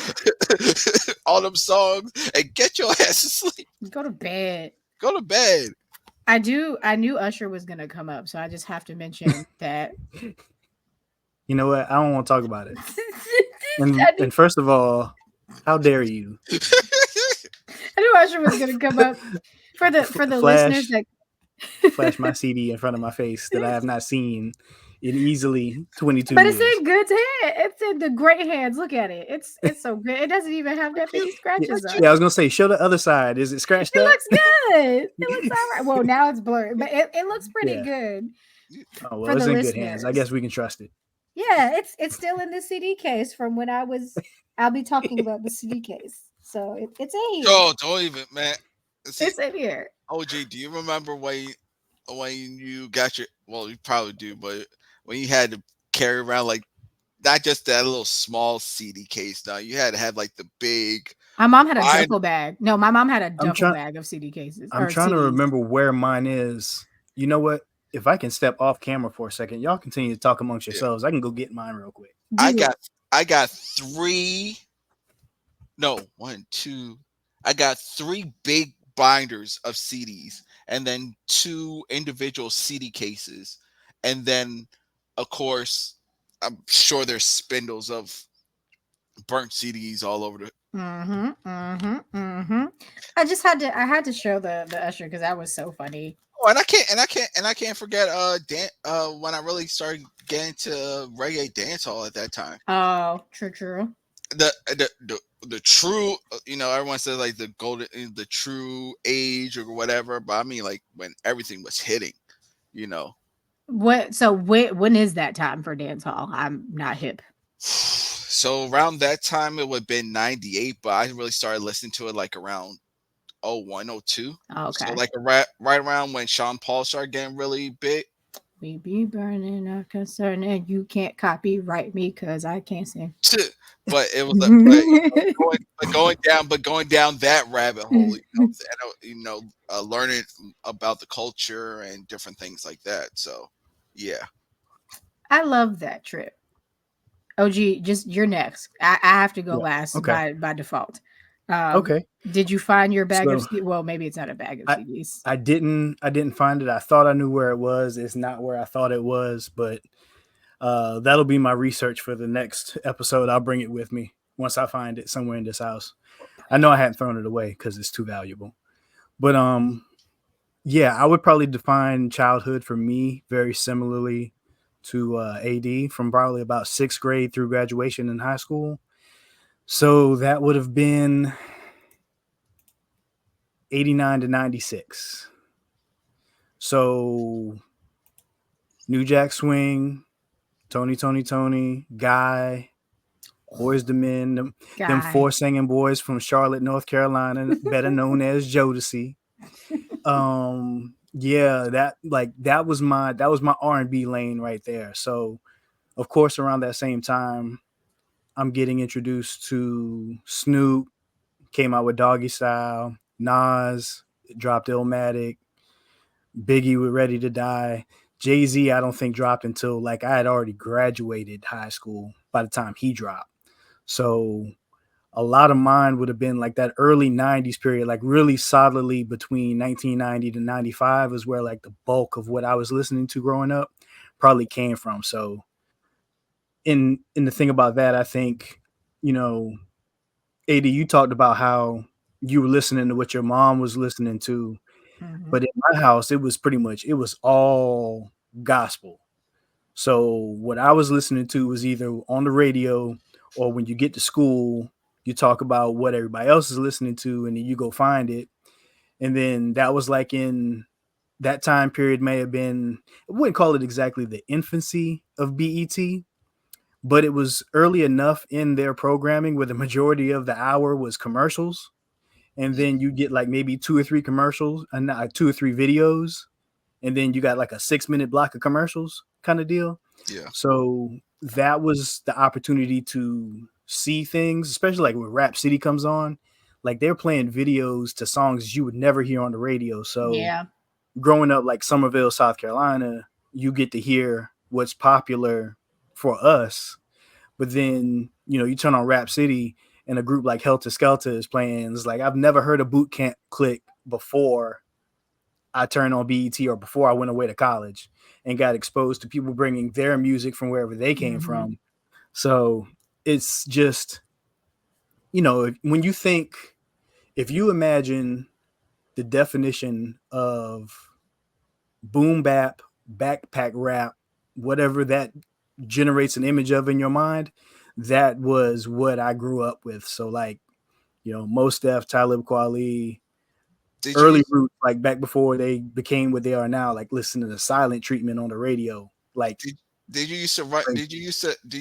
all them songs and get your ass to sleep, Go to bed. go to bed. I knew Usher was gonna come up, so I just have to mention that. You know what? I don't want to talk about it. And I knew, and first of all, how dare you? I knew Usher was gonna come up for the listeners Flash that. flash my CD in front of my face that I have not seen in easily 22 But it's years. in good hands. It's in the great hands. Look at it. It's so good. It doesn't even have that many Yeah, scratches on yeah, I it. was gonna say, show the other side. Is it scratched It up? looks good. It looks all right. Well, now it's blurred, but it looks pretty Yeah. good Oh well, for it's the in good hands. I listeners. guess we can trust it. Yeah, it's still in the CD case from when I was. I'll be talking about the CD case, so it's in here. Oh, don't even, man. See, It's in here. OG, do you remember when you got your? Well, you probably do, but when you had to carry around like not just that little small CD case. Now you had to have like the big My mom had a bind. duffel bag. No, my mom had a I'm duffel trying. bag of CD cases I'm or trying to CDs. remember where mine is. You know what? If I can step off camera for a second, y'all continue to talk amongst Yeah, yourselves. I can go get mine real quick. I Do got it. I got three. No, one, two. I got three big binders of CDs, and then two individual CD cases, and then of course I'm sure there's spindles of burnt CDs all over the. Mm-hmm. I had to show the Usher because that was so funny. Oh, and I can't forget when I really started getting to reggae dancehall at that time. Oh, true. The true everyone says like the true age or whatever, but I mean like when everything was hitting, you know. What? So when is that time for dance hall? I'm not hip. So around that time it would have been 98, but I really started listening to it like around 01, 02. So Okay. like right around when Sean Paul started getting really big. We be burning our concern, and you can't copyright me because I can't sing. But it was going down that rabbit hole, learning about the culture and different things like that. So yeah. I love that trip. Oh, gee, just you're next. I have to go Yeah. last Okay. by default. Um, Okay. did you find your bag of So Well, maybe it's not a bag of I CDs. I didn't find it. I thought I knew where it was. It's not where I thought it was, but that'll be my research for the next episode. I'll bring it with me once I find it somewhere in this house. I know I hadn't thrown it away because it's too valuable. But yeah, I would probably define childhood for me very similarly to AD from probably about sixth grade through graduation in high school. So that would have been 89 to 96. So New Jack Swing, Tony, Guy, Boys the Men, them Guy. four singing boys from Charlotte, North Carolina, better known as Jodeci. Yeah, that was my R&B lane right there. So of course around that same time I'm getting introduced to Snoop, came out with Doggy Style, Nas dropped Illmatic, Biggie with Ready to Die. Jay-Z, I don't think dropped until like I had already graduated high school by the time he dropped. So a lot of mine would have been like that early 90s period, like really solidly between 1990 to 95 is where like the bulk of what I was listening to growing up probably came from. So in the thing about that, I think, you know, AD, you talked about how you were listening to what your mom was listening to, Mhm. but in my house, it was pretty much it was all gospel. So what I was listening to was either on the radio or when you get to school, you talk about what everybody else is listening to, and then you go find it. And then that was like in that time period may have been I wouldn't call it exactly the infancy of BET, but it was early enough in their programming where the majority of the hour was commercials, and then you get like maybe two or three commercials and two or three videos, and then you got like a 6 minute block of commercials kind of deal. Yeah. So that was the opportunity to see things, especially like when Rap City comes on. Like they're playing videos to songs you would never hear on the radio. So Yeah. growing up like Somerville, South Carolina, you get to hear what's popular for us. But then, you know, you turn on Rap City and a group like Helter Skelter is playing. It's like I've never heard a boot camp click before I turned on BET or before I went away to college and got exposed to people bringing their music from wherever they came Mhm. from. So it's just, you know, when you think, if you imagine the definition of boom bap, backpack rap, whatever that generates an image of in your mind, that was what I grew up with. So, like, you know, Mos Def, Talib Kweli, Did you early roots, like back before they became what they are now, like listening to silent treatment on the radio, like did, did you used to run? crazy. Did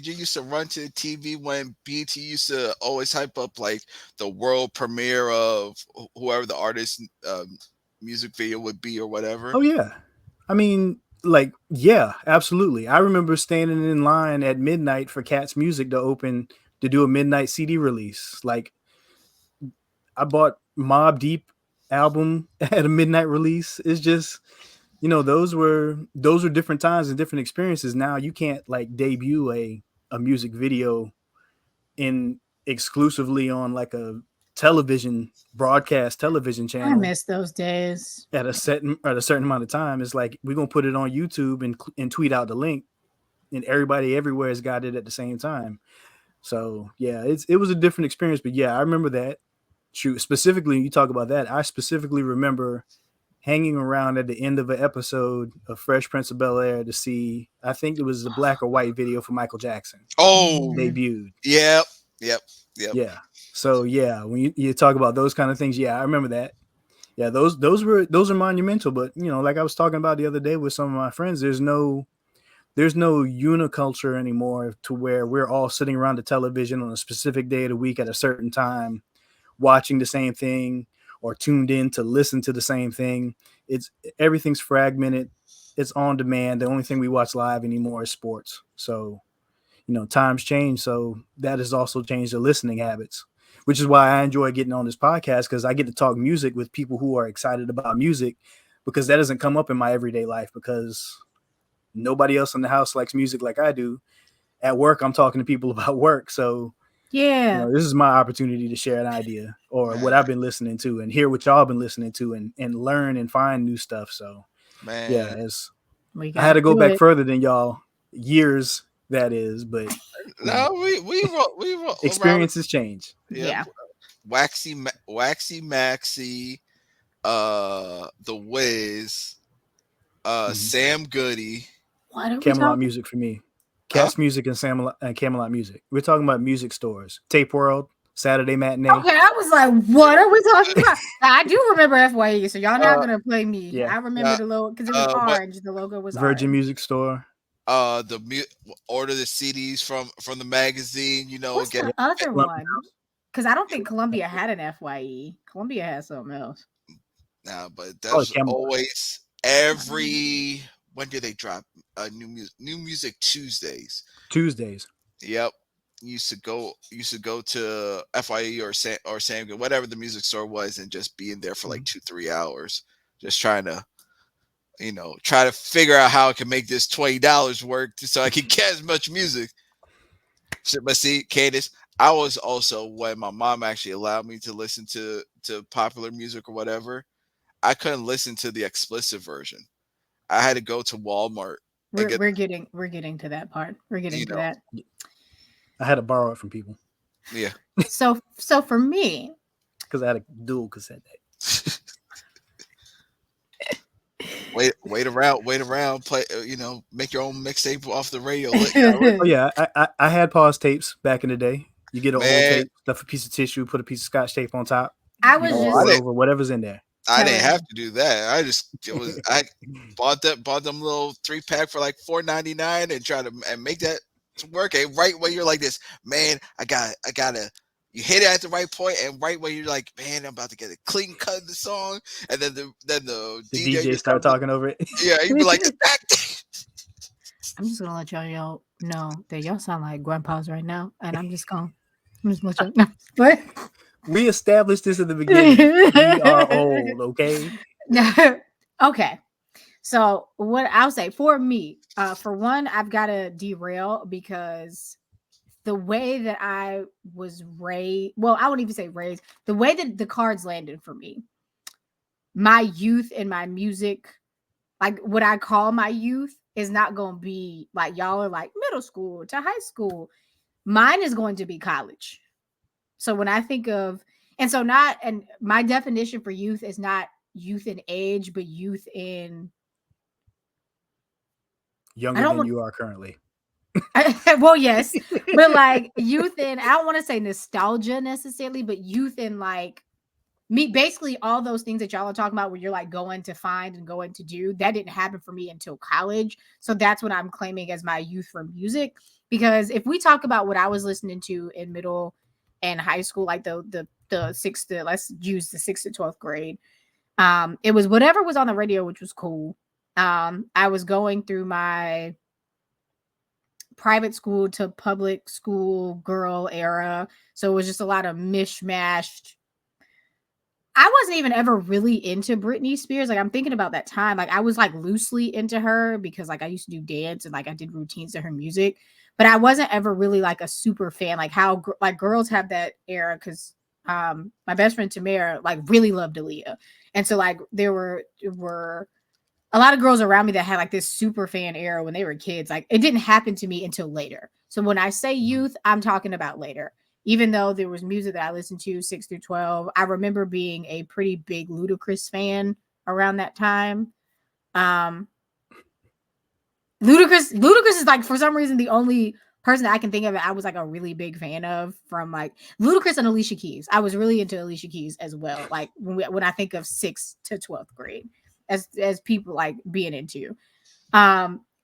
you used to run to the TV when BT used to always hype up like the world premiere of whoever the artist music video would be or whatever? Oh yeah, I mean, like yeah, absolutely. I remember standing in line at midnight for Cat's Music to open to do a midnight CD release. Like I bought Mob Deep album at a midnight release. It's just, you know, those were different times and different experiences. Now you can't like debut a music video in exclusively on like a television broadcast television I channel miss those days. at a certain amount of time. It's like we're gonna put it on YouTube and tweet out the link, and everybody everywhere has got it at the same time. So yeah, it was a different experience. But yeah, I remember that. Shoot, specifically, you talk about that. I specifically remember hanging around at the end of an episode of Fresh Prince of Bel Air to see. I think it was the black or white video for Michael Jackson Oh, Mhm. debuted. yep, yep, yep. Yeah. So yeah, when you talk about those kind of things, yeah, I remember that. Yeah, those are monumental. But you know, like I was talking about the other day with some of my friends, there's no uniculture anymore to where we're all sitting around the television on a specific day of the week at a certain time, watching the same thing or tuned in to listen to the same thing. It's everything's fragmented. It's on demand. The only thing we watch live anymore is sports. So you know times change, so that has also changed the listening habits, which is why I enjoy getting on this podcast because I get to talk music with people who are excited about music, because that doesn't come up in my everyday life because nobody else in the house likes music like I do. At work I'm talking to people about work, so you Yeah. know this is my opportunity to share an idea or what Man, I've been listening to and hear what y'all been listening to and learn and find new stuff. So yeah, man. as We I got had to to go do back it. further than y'all years, that is, but you know No, we roll around. experiences change. Yep. Yeah. Waxy Maxi, The Wiz, Mhm. Sam Goody. What are we Camelot talking? Music for me. Huh? Cats Music and Camelot Music. We're talking about music stores. Tape World, Saturday Matinee. Okay, I was like, what are we talking about? Now, I do remember FYE, so y'all not Uh, gonna play me. Yeah. I remember uh, the logo because it was what? orange. The logo was Virgin orange. Music Store. Order the CDs from the magazine. You know, What's get Yeah. the other Columbia one? Because I don't think Columbia had an FYE. Columbia had something else. now, but Probably there's Camelot. always every when do they drop new music? New music Tuesdays. Tuesdays. Yep, used to go to FYE or Sam, whatever the music store was, and just be in there for like 2-3 hours, just trying to try to figure out how I can make this $20 work so I can get as much music. But see, Candace, I was also, when my mom actually allowed me to listen to popular music or whatever, I couldn't listen to the explicit version. I had to go to Walmart and get We're getting to that part. We're getting you to know that. I had to borrow it from people yeah. So for me, because I had a dual cassette tape. Wait around, play, make your own mixtape off the radio. Oh yeah, I had pause tapes back in the day. You get an old Man, tape, stuff a piece of tissue, put a piece of scotch tape on top. I You was can oh, roll I it just didn't over whatever's in there. I didn't have telling. to do that. I bought them little 3-pack for like $4.99 and try to and make that to work. And right when you're like this, man, I gotta. You hit it at the right point, and right when you're like, man, I'm about to get a clean cut of the song, and then the The DJ DJ just start comes, talking over it. yeah, you'd be like, I'm just gonna let y'all know that y'all sound like grandpas right now, and I'm just let y'all know. What? We established this in the beginning. We are old, okay? Okay. So what I'll say for me, for one, I've got to derail because the way that I was raised, well, I wouldn't even say raised, the way that the cards landed for me, my youth and my music, like what I call my youth, is not going to be like y'all are like middle school to high school. Mine is going to be college. So when I think of, and my definition for youth is not youth in age, but youth in, I Younger don't than want, you are currently. well, yes, but like youth in, I don't want to say nostalgia necessarily, but youth in like me, basically all those things that y'all are talking about where you're like going to find and going to do, that didn't happen for me until college. So that's what I'm claiming as my youth for music. Because if we talk about what I was listening to in middle and high school, like the sixth to, let's use the 6th to 12th grade, it was whatever was on the radio, which was cool. I was going through my private school to public school girl era. So it was just a lot of mishmashed. I wasn't even ever really into Britney Spears. Like I'm thinking about that time. Like I was like loosely into her because like I used to do dance and like I did routines to her music, but I wasn't ever really like a super fan. Like how like girls have that era because my best friend Tamara like really loved Aaliyah, and so like there were a lot of girls around me that had like this super fan era when they were kids. Like it didn't happen to me until later. So when I say youth, I'm talking about later. Even though there was music that I listened to 6 through 12, I remember being a pretty big Ludacris fan around that time. Um, Ludacris is like for some reason the only person that I can think of that I was like a really big fan of from like Ludacris and Alicia Keys. I was really into Alicia Keys as well. Like when I think of 6th to 12th grade, as people like being into.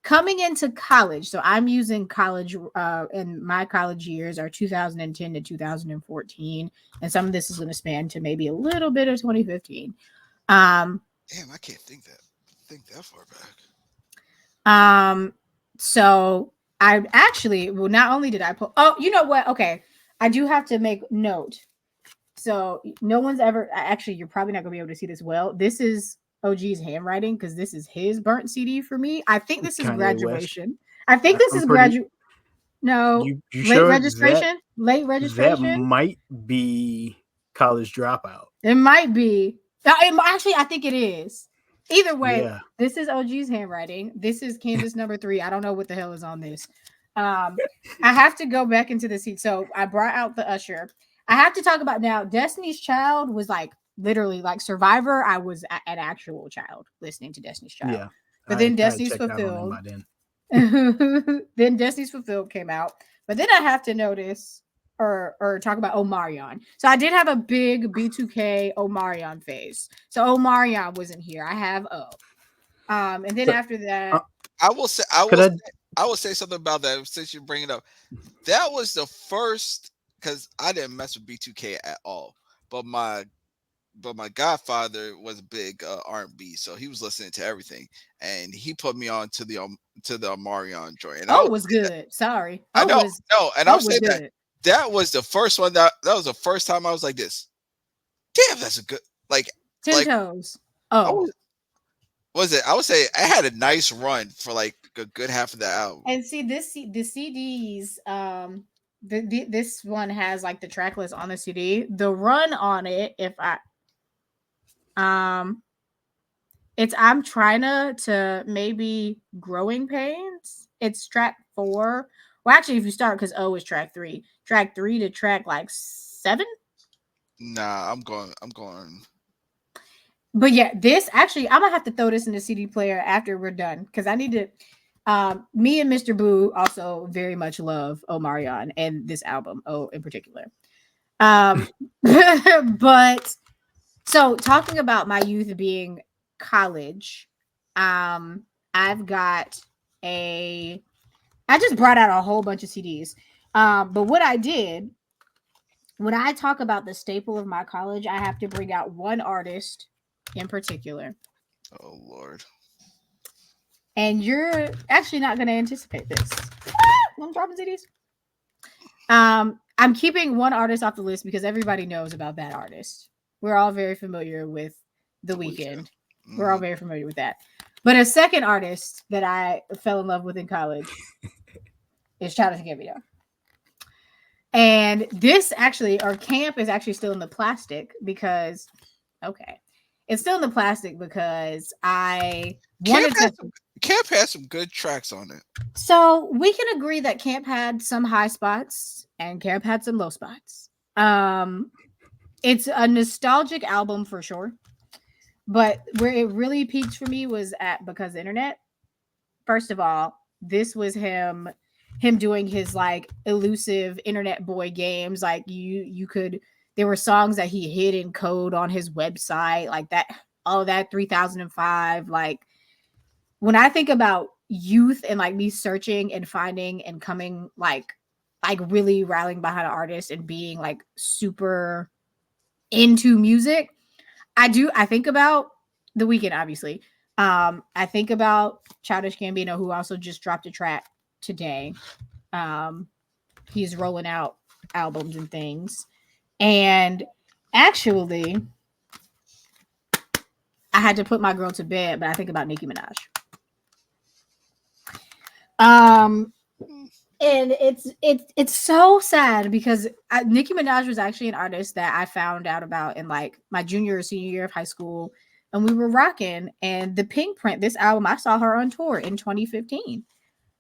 Coming into college, so I'm using college, and my college years are 2010 to 2014, and some of this is going to span to maybe a little bit of 2015. Um, damn, I can't think that far back. um, so I actually, well, not only did I put, oh, you know what? Okay, I do have to make note. So no one's ever, actually, you're probably not going to be able to see this well. This is OG's handwriting because this is his burnt CD for me. I think this is Kanye West. graduation. I think this I'm is pretty. no, You late sure that registration. Late that registration. might be College Dropout? It might be. Actually, I think it is. Either way, Yeah. this is OG's handwriting. This is Candace number 3. I don't know what the hell is on this. I have to go back into the seat. So I brought out the usher. I have to talk about now. Destiny's Child was like literally like Survivor. I was an actual child listening to Destiny's Child. Yeah. But then I Destiny's checked out on them Fulfilled. by then. Then Destiny's Fulfilled came out. But then I have to notice or talk about Omarion. So I did have a big B2K Omarion phase. So Omarion wasn't here. I have O. And then So, after uh, that, I will say could I? I will say something about that since you bring it up. That was the first, because I didn't mess with B2K at all. But my but my godfather was a big R&B, so he was listening to everything, and he put me on to the Omarion joint, and I Oh would was say that good. Sorry. I know, no, and I Oh would was say that good. that was the first one that was the first time I was like this. Damn, that's a good like Ten like Toes. I Oh. was it? I would say I had a nice run for like a good half of the album. And see the CDs, this one has like the track list on the CD. The run on it, if I um it's I'm trying to maybe Growing Pains. It's track 4. Well, actually, if you start because O is track 3. Track 3 to track like 7. Nah, I'm going. But yeah, this actually I'm gonna have to throw this in the CD player after we're done because I need to. Me and Mr. Boo also very much love Omarion and this album, in particular. Um, but so talking about my youth being college, um, I've got a. I just brought out a whole bunch of CDs. But what I did when I talk about the staple of my college, I have to bring out one artist in particular. Oh Lord. And you're actually not going to anticipate this. I'm dropping CDs. I'm keeping one artist off the list because everybody knows about that artist. We're all very familiar with The The Weekend. Weeknd. We're all very familiar with that. But a second artist that I fell in love with in college is Childish Gambino. And this actually, or Camp is actually still in the plastic because, okay, it's still in the plastic because I Camp wanted has to. some, Camp has some good tracks on it. So we can agree that Camp had some high spots and Camp had some low spots. It's a nostalgic album for sure, but where it really peaked for me was at Because the Internet. First of all, this was him doing his like elusive internet boy games. Like you could there were songs that he hid in code on his website, like that, all of that 3005. Like when I think about youth and like me searching and finding and coming like really rallying behind an artist and being like super into music, I think about The Weeknd, obviously. I think about Childish Gambino, who also just dropped a track today. Um, he's rolling out albums and things. And actually, I had to put my girl to bed, but I think about Nicki Minaj. Um, and it's so sad because Nicki Minaj was actually an artist that I found out about in like my junior or senior year of high school, and we were rocking. And the Pink Print, this album, I saw her on tour in 2015.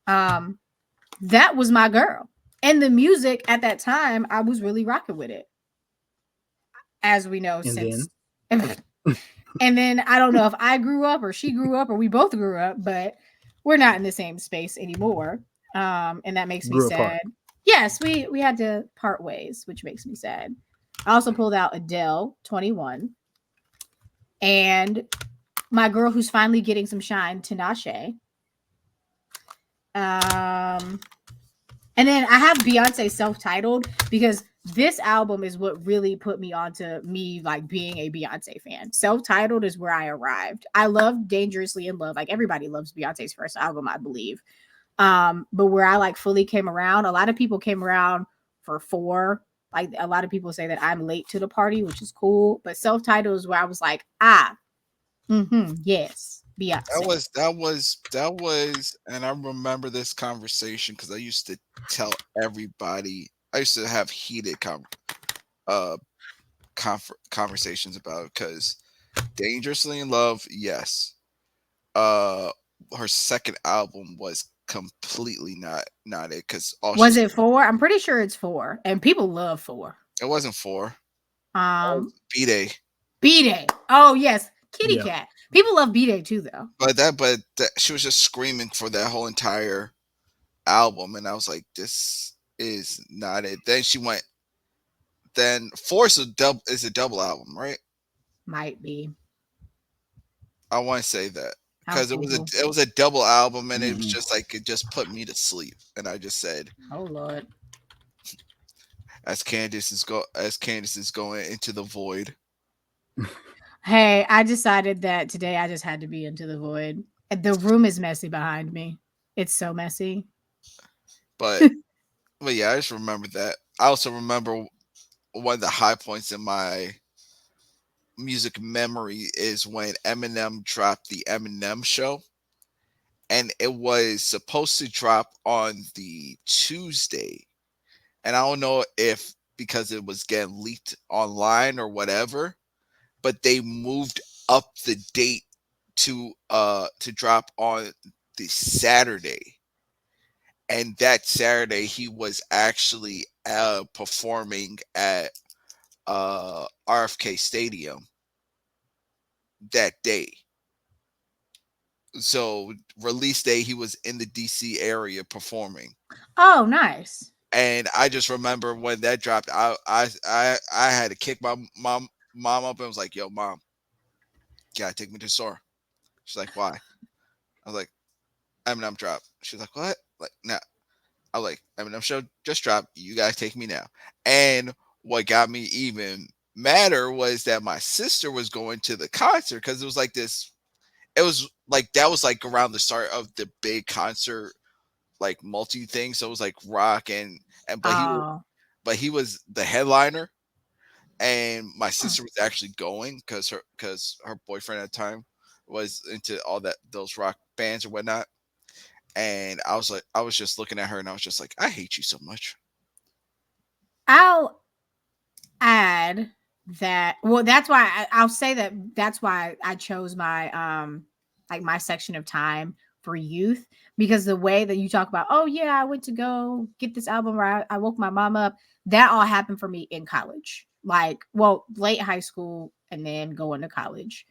Um, that was my girl, and the music at that time, I was really rocking with it, as we know And since. then And then I don't know if I grew up or she grew up or we both grew up, but we're not in the same space anymore. And that makes me grew apart. sad. Yes, we had to part ways, which makes me sad. I also pulled out Adele 21 and my girl who's finally getting some shine, Tinashe. Um and then I have Beyonce self-titled because this album is what really put me onto me like being a Beyonce fan. Self-titled is where I arrived. I love Dangerously in Love. Like everybody loves Beyonce's first album, I believe. But where I like fully came around, a lot of people came around for 4. Like a lot of people say that I'm late to the party, which is cool. But self-titled is where I was like, yes, That Beyonce. was that was that was, and I remember this conversation because I used to tell everybody. I used to have heated uh conversations about it because Dangerously in Love, yes. Uh, her second album was completely not it because all she Was it 4? I'm pretty sure it's 4, and people love 4. it wasn't for B Day, B Day. Oh yes, Kitty Yeah. Cat. People love B Day too, though. but she was just screaming for that whole entire album, and I was like, this is not it. Then she went. Then Force is a double album, right? Might be. I want to say that I'll because Google. it was a double album, and it was Mhm. just like it just put me to sleep, and I just said, Oh Lord. as Candace is going into the void. Hey, I decided that today I just had to be into the void. The room is messy behind me. It's so messy. But yeah, I just remember that. I also remember one of the high points in my music memory is when Eminem dropped the Eminem Show, and it was supposed to drop on the Tuesday, and I don't know if because it was getting leaked online or whatever, but they moved up the date to drop on the Saturday. And that Saturday he was actually performing at RFK Stadium that day. So release day he was in the DC area performing. Oh, nice. And I just remember when that dropped, I had to kick my mom up and was like, "Yo, mom, you gotta take me to the store." She's like, "Why?" I was like, "Eminem dropped." She's like, "What?" Like, no. I was like, Eminem show just dropped. You guys take me now. And what got me even madder was that my sister was going to the concert because it was like this. It was like that was like around the start of the big concert, like multi thing. So it was like rock and Oh. but he was the headliner, and my Hmm. sister was actually going because her boyfriend at the time was into all that those rock bands or whatnot. And I was like, I was just looking at her and I was just like, I hate you so much. I'll add that, well, that's why I'll say that that's why I chose my like my section of time for youth, because the way that you talk about, oh yeah, I went to go get this album, or I woke my mom up, that all happened for me in college. Like, well, late high school and then going to college,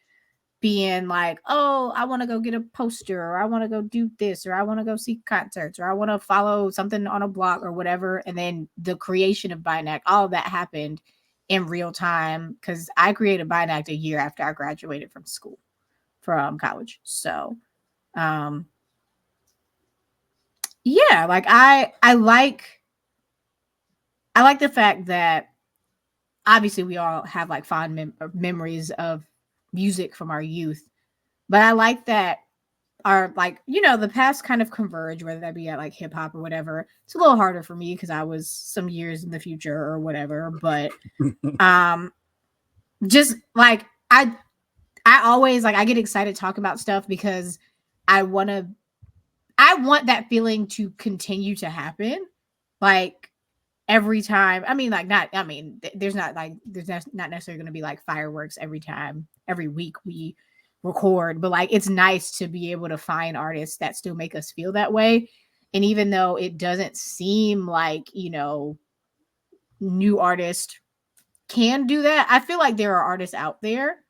being like, oh, I want to go get a poster, or I want to go do this, or I want to go see concerts, or I want to follow something on a blog or whatever. And then the creation of BINACT, all of that happened in real time because I created BINACT a year after I graduated from college. So, um, yeah, like I like the fact that obviously we all have like fond memories of music from our youth, but I like that are like, the past kind of converge, whether that be at like hip hop or whatever. It's a little harder for me because I was some years in the future or whatever, but um just like I always like I get excited to talk about stuff because I want to I want that feeling to continue to happen. Like every time, I mean, like, not, I mean, there's not necessarily going to be like fireworks every time, every week we record, but like it's nice to be able to find artists that still make us feel that way. And even though it doesn't seem like, new artists can do that, I feel like there are artists out there.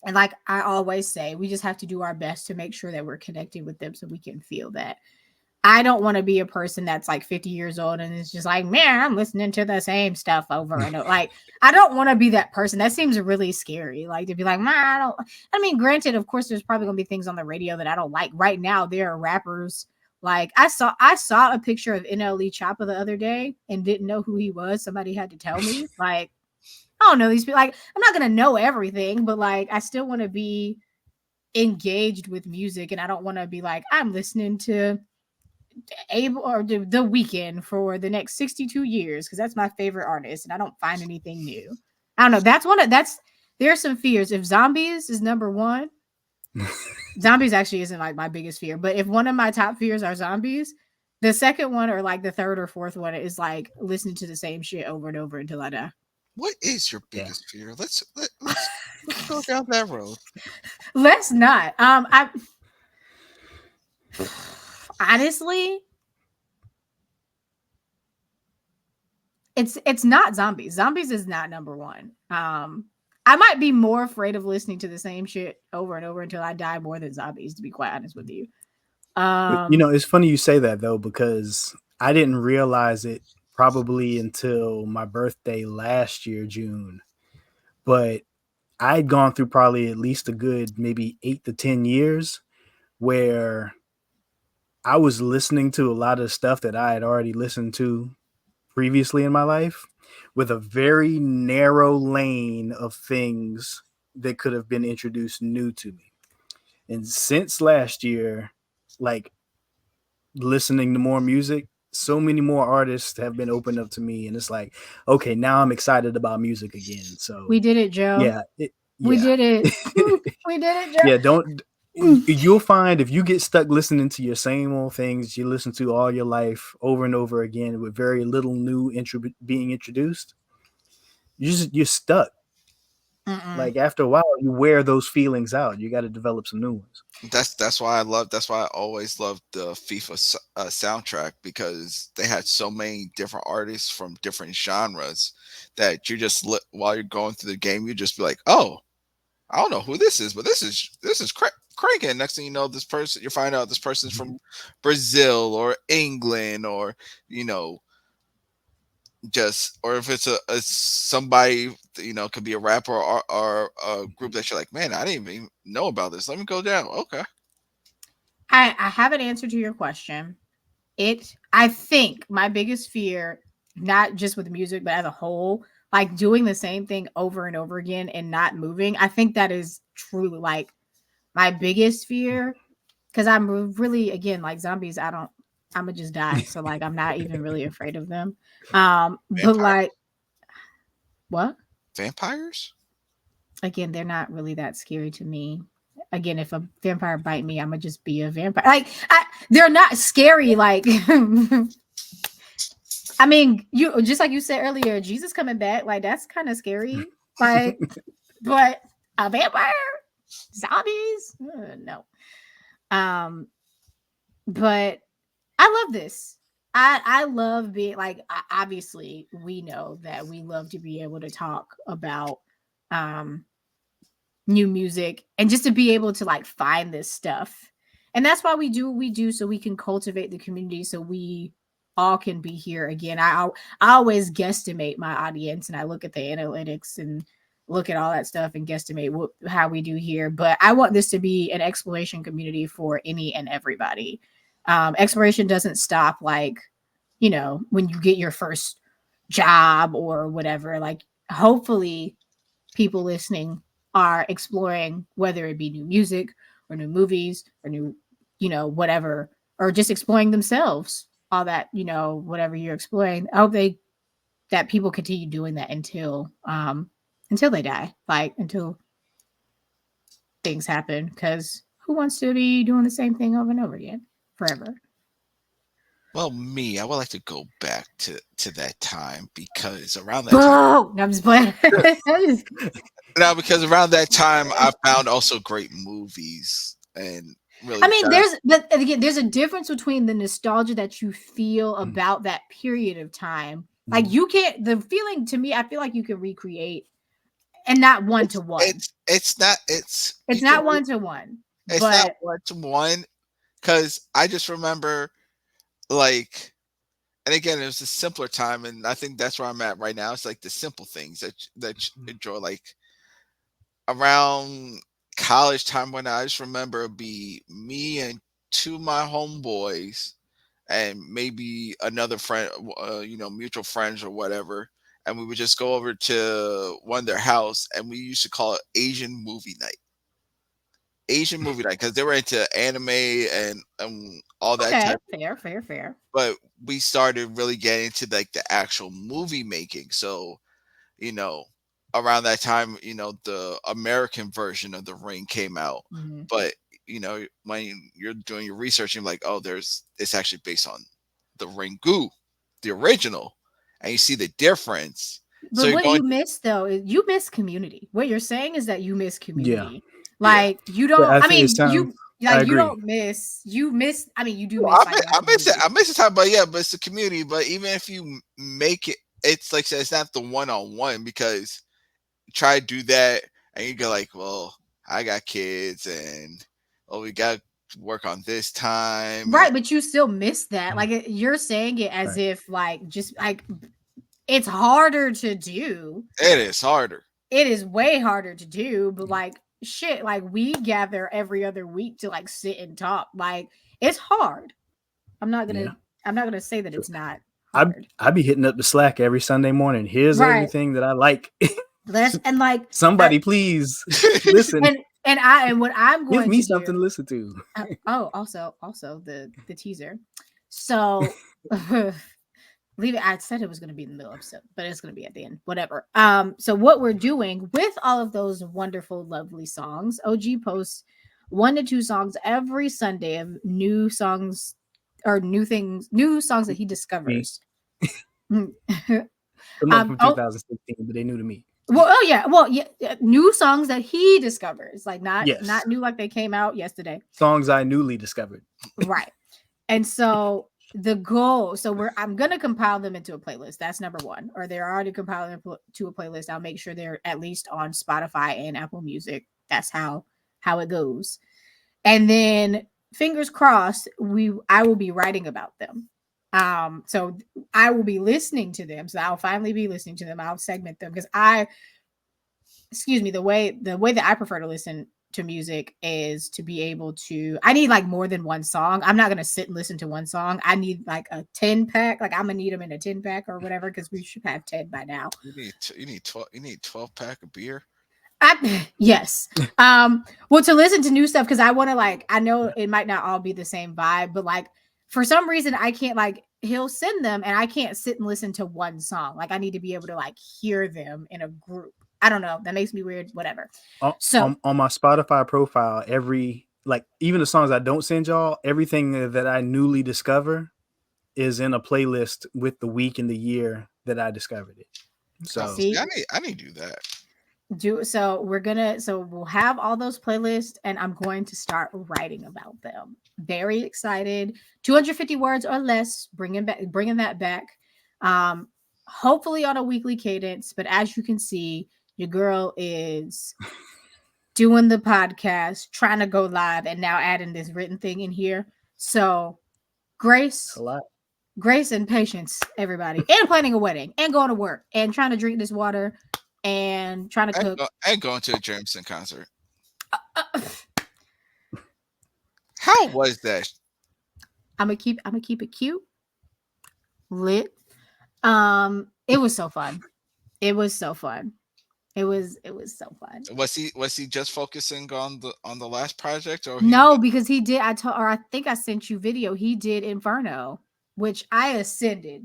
And like I always say, we just have to do our best to make sure that we're connected with them so we can feel that. I don't want to be a person that's like 50 years old and it's just like, man, I'm listening to the same stuff over and over. Like, I don't want to be that person. That seems really scary. Like to be like, man, I don't. I mean, granted, of course, there's probably gonna be things on the radio that I don't like. Right now, there are rappers. Like I saw a picture of NLE Choppa the other day and didn't know who he was. Somebody had to tell me. Like, I don't know these people. Like, I'm not gonna know everything, but like, I still want to be engaged with music, and I don't want to be like, I'm listening to able or the weekend for the next 62 years because that's my favorite artist and I don't find anything new. I don't know. That's there are some fears. If zombies is number one, zombies actually isn't like my biggest fear, but if one of my top fears are zombies, the second one or like the third or fourth one is like listening to the same shit over and over until I die. What is your Yeah. biggest fear? Let's go down that road. Let's not. I honestly, it's not zombies. Zombies is not number one. I might be more afraid of listening to the same shit over and over until I die more than zombies, to be quite honest with you. But, Um, it's funny you say that though, because I didn't realize it probably until my birthday last year, June. But I'd gone through probably at least a good maybe 8 to 10 years where I was listening to a lot of stuff that I had already listened to previously in my life, with a very narrow lane of things that could have been introduced new to me. And since last year, like listening to more music, so many more artists have been opened up to me, and it's like, okay, now I'm excited about music again. We So, did it, Joe. yeah, We yeah, did it. We did it, yeah. Don't Joe. you'll find if you get stuck listening to your same old things you listen to all your life over and over again with very little new being introduced, you're stuck. Mm-mm. Like after a while, you wear those feelings out. You got to develop some new ones. That's why I love. That's why I always loved the FIFA soundtrack, because they had so many different artists from different genres that you just while you're going through the game, you just be like, oh, I don't know who this is, but this is cranking. Next thing you know, this person, you find out this person's from Brazil or England, or you know, just, or if it's a somebody, could be a rapper, or a group that you're like, man, I didn't even know about this. Let me go down. Okay. I have an answer to your question. I think my biggest fear, not just with music, but as a whole, like doing the same thing over and over again and not moving. I think that is truly like my biggest fear. Cause I'm really, again, like zombies, I'm gonna just die. So like I'm not even really afraid of them. But Vampire like what? vampires. Again, they're not really that scary to me. Again, if a vampire bite me, I'm gonna just be a vampire. They're not scary. Like, I mean, you just like you said earlier, Jesus coming back, like that's kind of scary. Like, but a vampire, zombies, no. Um, but I love this. I love being like. Obviously, we know that we love to be able to talk about um new music and just to be able to like find this stuff. And that's why we do what we do, so we can cultivate the community, so we all can be here again. I always guesstimate my audience, and I look at the analytics and look at all that stuff and guesstimate how we do here. But I want this to be an exploration community for any and everybody. Exploration doesn't stop like, when you get your first job or whatever. Like, hopefully people listening are exploring, whether it be new music or new movies or new, whatever, or just exploring themselves, all that, whatever you're exploring. I hope that people continue doing that until they die, like until things happen, because who wants to be doing the same thing over and over again forever? Well, me, I would like to go back to that time, because around that time, Boo! No, I'm just playing. now because around that time, I found also great movies and I really mean, got. but again, there's a difference between the nostalgia that you feel about that period of time. Like you can't, the feeling to me, I feel like you can recreate, and not one to one. It's not, it's It's you can not one to one, it's not but one to one, because I just remember, like, and again, it was a simpler time, and I think that's where I'm at right now. It's like the simple things that you enjoy, like around college time, when I just remember be me and two of my homeboys and maybe another friend, mutual friends or whatever, and we would just go over to one of their house, and we used to call it Asian movie night, because they were into anime and all that okay, type. fair, fair, fair. But we started really getting into like the actual movie making. So, you know, around that time, the American version of The Ring came out. Mhm. But, when you're doing your research, you're like, oh, it's actually based on The Ring Goo, the original. And you see the difference. So But you're what going, you miss though is you miss community. What you're saying is that you miss Yeah, community. yeah. Like you yeah. don't. I I think it mean, sounds. you I like you agree. don't miss. You miss. I mean, you do Well, miss like I live miss it. I music. miss the time, but yeah, but it's the community. But even if you make it, it's like I said, it's not the one on one, because try to do that and you go like, well, I got kids, and oh, we got to work on this time, and Right, but you still miss that. Like you're saying it as Right. if like just like it's harder to do. it is harder. It is way harder to do, but like shit, like we gather every other week to like sit and talk. Like it's hard. I'm not Yeah. gonna I'm not gonna say that So, it's not. I hard. I be hitting up the Slack every Sunday morning. Here's Right. everything that I like. Let's and like I, Somebody please listen. and what I'm Give going me to do. something to listen to. Oh, also the teaser. So leave it. I said it was going to be in the middle episode, but it's going to be at the end. Whatever. So what we're doing with all of those wonderful, lovely songs, OG posts 1 to 2 songs every Sunday of new songs or new things, new songs that he Me. discovers. Some of them from Oh, 2016, but they new to me. well, yeah, new songs that he discovers, like Yes. not new like they came out yesterday, Songs I newly discovered. right? And so the goal, so I'm gonna compile them into a playlist. That's number one. Or they're already compiled to a playlist. I'll make sure they're at least on Spotify and Apple Music. That's how it goes. And then fingers crossed, I will be writing about them. So I will be listening to them. So I'll finally be listening to them. I'll segment them because excuse me, the way that I prefer to listen to music is to be able to I need like more than one song. I'm not gonna sit and listen to one song. I need like a 10 pack. Like I'm gonna need them in a 10 pack or whatever, because we should have 10 by now. You need 12 pack of beer. Yes. Well, to listen to new stuff, because I want to like I know it might not all be the same vibe, but like for some reason I can't like he'll send them and I can't sit and listen to one song. Like I need to be able to like hear them in a group. I don't know. That makes me weird. Whatever. On, So on my Spotify profile, even the songs I don't send y'all, everything that I newly discover is in a playlist with the week and the year that I discovered it. Oh, So see, see, I need to do that. so we'll have all those playlists and I'm going to start writing about them. Very excited. 250 words or less, bringing that back. um Hopefully on a weekly cadence, but as you can see, your girl is doing the podcast, trying to go live, and now adding this written thing in here. So it's grace a lot. grace and patience, everybody, and planning a wedding and going to work and trying to drink this water and trying to cook. And going to a Jameson concert. uh, How was that? I'm gonna keep it cute, lit. It was so fun. It was so fun. It was so fun. Was he just focusing on the last project, or he? No, because he did. I think I sent you video. He did Inferno, which I ascended.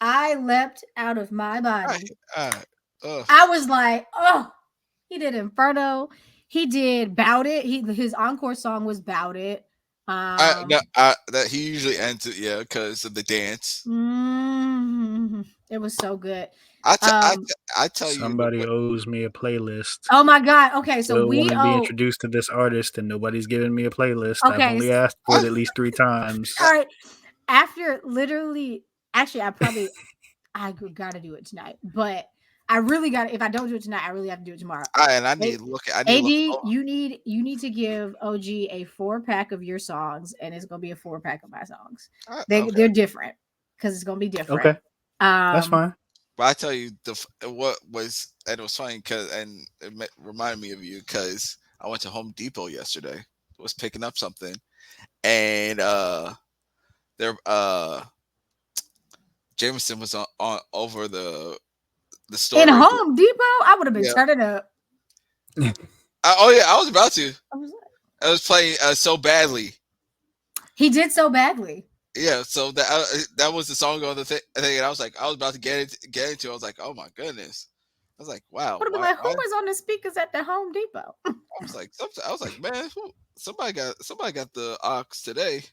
I leapt out of my I, body. uh, ugh. I was like, oh, he did Inferno. He did Bout It. His encore song was Bout It. No, that he usually ends it, yeah, because of the dance. It was so good. I t- I, Um, t- I tell you, Somebody owes me a playlist. oh my god. Okay, so Still we want to be owe. introduced to this artist, and nobody's giving me a playlist. I've Okay, only asked for it at least 3 times. all right. After literally, actually, I gotta do it tonight, but I really got to if I don't do it tonight, I really have to do it tomorrow. I need A- to look. I need to AD, look. Oh, you need to give OG a 4 pack of your songs, and it's gonna be a 4 pack of my songs. okay, They're different because it's gonna be different. Okay, that's Um, fine. but I tell you, what was, and it was funny and reminded me of you because I went to Home Depot yesterday. Was picking up something, and there Jameson was on over the in story. Home Depot, I would have been Yeah. turning up. Oh yeah, I was about to. I was like, I was playing so badly. he did so badly. Yeah, so that was the song on the thing, and I was like, I was about to get into. I was like, oh my goodness. I was like, wow, Would have been why? like, who Why? was on the speakers at the Home Depot? I was like, man, somebody got the ox today.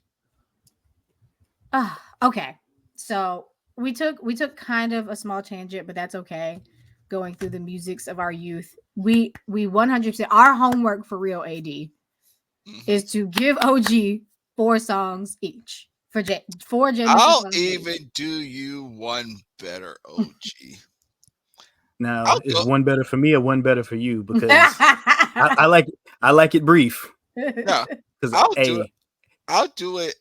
Okay, so we took kind of a small tangent, but that's okay. Going through the musics of our youth, we 100% our homework for real. AD Mhm. is to give OG 4 songs each for 4 Jameson I'll songs each. even do you one better, OG. Now, I'll is go. one better for me or one better for you? Because I like I like it brief. No, Because I'll do it. I'll do it.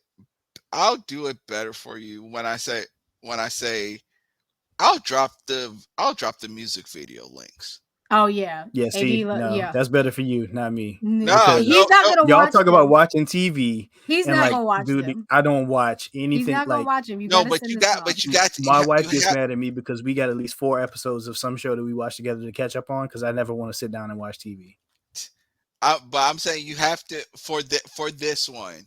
I'll do it better for you when I say I'll drop the music video links. Oh yeah, Yeah, AD. see, no, Yeah, that's better for you, not me, No, because no, He's not no. gonna y'all watch talk about them. watching TV He's and not like, gonna watch dude, them. I don't watch He's anything not gonna like. watch them. You No, gotta but send this off. My wife you gets have. mad at me because we got at least 4 episodes of some show that we watch together to catch up on because I never want to sit down and watch TV. But I'm saying you have to for this one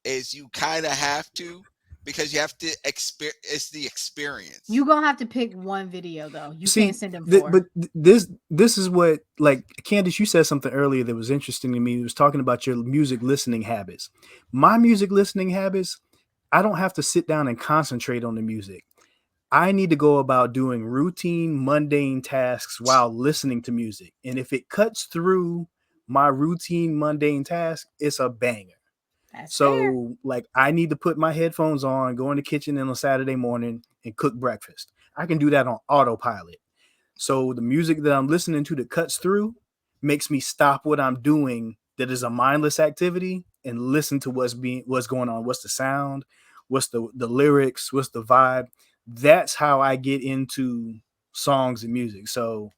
is you kind of have to because you have to experience. It's the You experience. gonna have to pick one video though. You can't See, send them four. but this is what, like, Candace, you said something earlier that was interesting to me. It was talking about your music listening habits. My music listening habits, I don't have to sit down and concentrate on the music. I need to go about doing routine, mundane tasks while listening to music. And if it cuts through my routine, mundane task, it's a banger. That's fair. So, like, I need to put my headphones on, go in the kitchen on a Saturday morning and cook breakfast. I can do that on autopilot. So, the music that I'm listening to that cuts through makes me stop what I'm doing that is a mindless activity and listen to what's going on, what's the sound, what's the lyrics, what's the vibe. That's how I get into songs and music. So,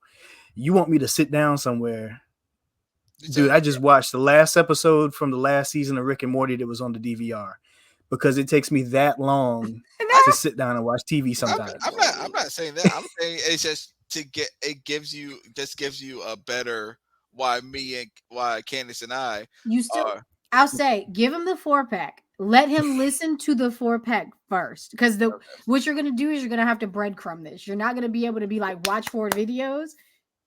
you want me to sit down somewhere. So Dude, I just watched the last episode from the last season of Rick and Morty that was on the DVR because it takes me that long I, to sit down and watch TV sometimes. I'm not saying that. I'm saying it's just to get it gives you a better why Candace and I You still, are I'll say, give him the 4-pack. Let him listen to the 4-pack first, because the what you're gonna do is you're gonna have to breadcrumb this. You're not gonna be able to be like watch 4 videos.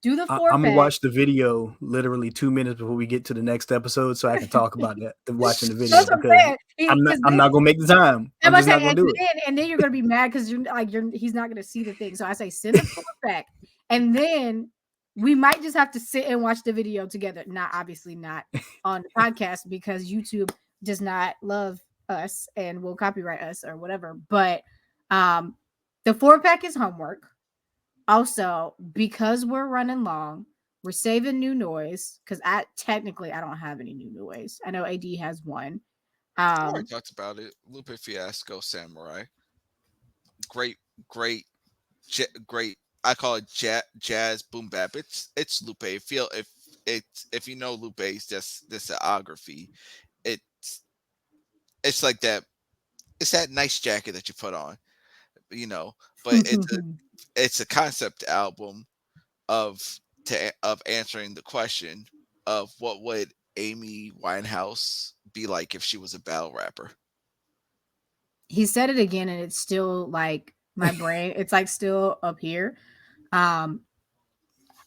Do the I'm gonna 4-pack. watch the video literally 2 minutes before we get to the next episode, so I can talk about that. Watching the video That's what I'm because saying. I'm Because I'm not gonna make the time. I'm I'm gonna just say, not gonna do it. and then you're gonna be mad because you're he's not gonna see the thing. So I say send the 4-pack, and then we might just have to sit and watch the video together. Not obviously not on the podcast because YouTube does not love us and will copyright us or whatever. But um the 4-pack is homework. Also, because we're running long, we're saving new noise because I don't have any new noise. I know AD has one. we already Um talked about it. Lupe Fiasco Samurai. Great, great, great. I call it jazz boom bap. It's Lupe. Feel if you know Lupe's discography, it's it's like that. It's that nice jacket that you put on, you know. But it's a concept album of of answering the question of what would Amy Winehouse be like if she was a battle rapper. he said it again and it's still like my brain, it's like still up here. um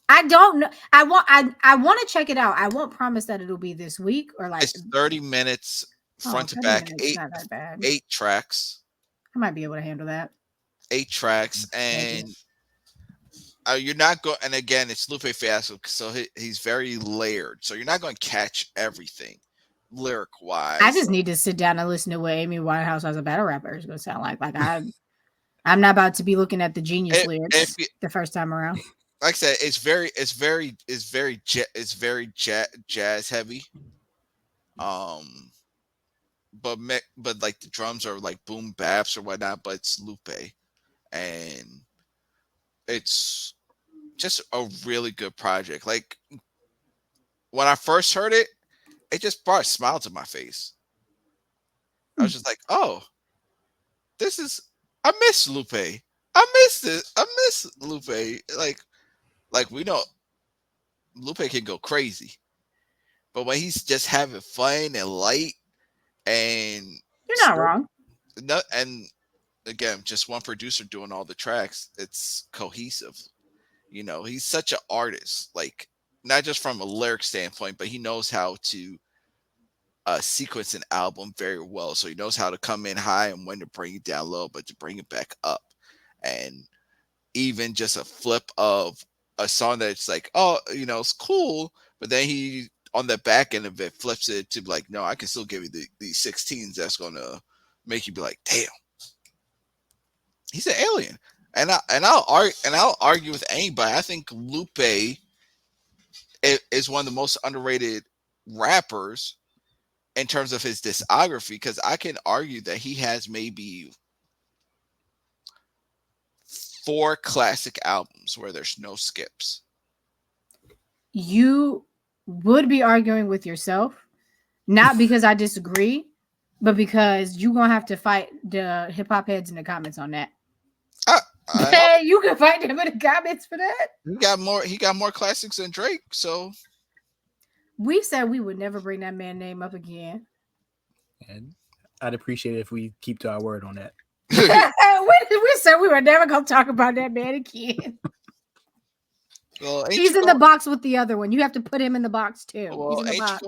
I don't know. I want to check it out. I won't promise that it'll be this week or like, It's 30 minutes oh, front to 30 back, minutes not that bad. eight tracks, I might be able to handle that. 8 tracks, Maybe. and you're not going. And again, it's Lupe Fiasco, so he's very layered. So you're not going to catch everything lyric I wise. just need to sit down and listen to what Amy Winehouse as a battle rapper is going to sound like. Like I'm not about to be looking at the Genius If lyrics you, the first time around. like I said, it's very jazz heavy. Um, but like the drums are like boom baps or whatnot. But it's Lupe, and it's just a really good project. Like when I first heard it, it just brought a smile to my face. I was just like, oh, this is I miss Lupe. I miss this. I miss Lupe. Like we know Lupe can go crazy. But when he's just having fun and light and You're not still wrong. no and again, just one producer doing all the tracks, it's cohesive. You know, he's such an artist, like not just from a lyric standpoint, but he knows how to sequence an album very well. So he knows how to come in high and when to bring it down low, but to bring it back up. And even just a flip of a song that's like, oh, you know, it's cool, but then he on the back end of it flips it to be like, no, I can still give you these 16s that's gonna make you be like, damn, he's an alien. I'll argue with anybody. I think Lupe is one of the most underrated rappers in terms of his discography because I can argue that he has maybe 4 classic albums where there's no skips. you would be arguing with yourself, not because I disagree, but because you're gonna have to fight the hip hop heads in the comments on that. I, I, Hey, you can fight them in the comments for that. he got more. He got more classics than Drake. So We said we would never bring that man name up again. And I'd appreciate it if we keep to our word on that. we said we were never gonna talk about that man again. well, He's in the box with the other one. You have to put him in the box too. He's Well, in the box.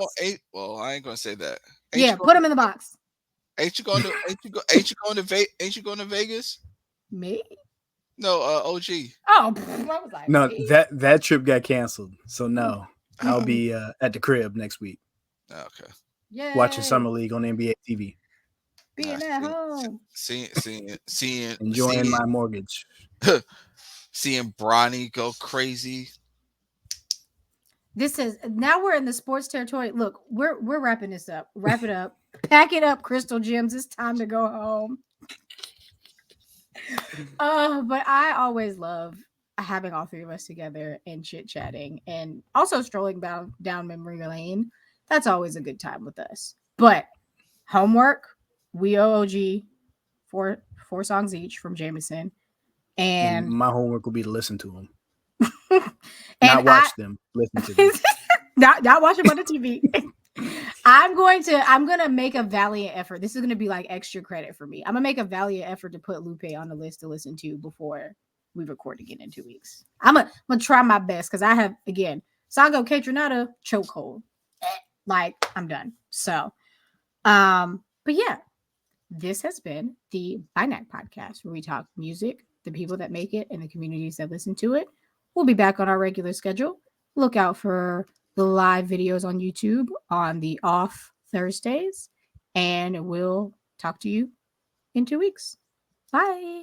well, I ain't gonna say that. Yeah, put him in the box. Ain't you going to? Ain't you going to Vegas? Me? No, OG. Oh, I was like, No, me? that trip got canceled. So no, I'll be at the crib next week Okay. Yeah. watching Summer League on NBA TV, Being at home. Seeing enjoying my mortgage. seeing Bronny go crazy. This is now we're in the sports territory. Look, we're wrapping this up. Wrap it up. Pack it up, Crystal Gems. It's time to go home. But I always love having all three of us together and chit chatting and also strolling down memory lane. That's always a good time with us. But homework, we OOG four songs each from Jameson. And And my homework will be to listen to them, and not watch them, listen to them. not watch them on the TV. I'm gonna make a valiant effort. This is gonna be like extra credit for me. I'm gonna make a valiant effort to put Lupe on the list to listen to before we record again in 2 weeks. I'm gonna try my best because I have again Sango Catronata chokehold. Like I'm done. So, but yeah, this has been the BINACT podcast where we talk music, the people that make it, and the communities that listen to it. We'll be back on our regular schedule. Look out for the live videos on YouTube on the off Thursdays, and we'll talk to you in 2 weeks. Bye.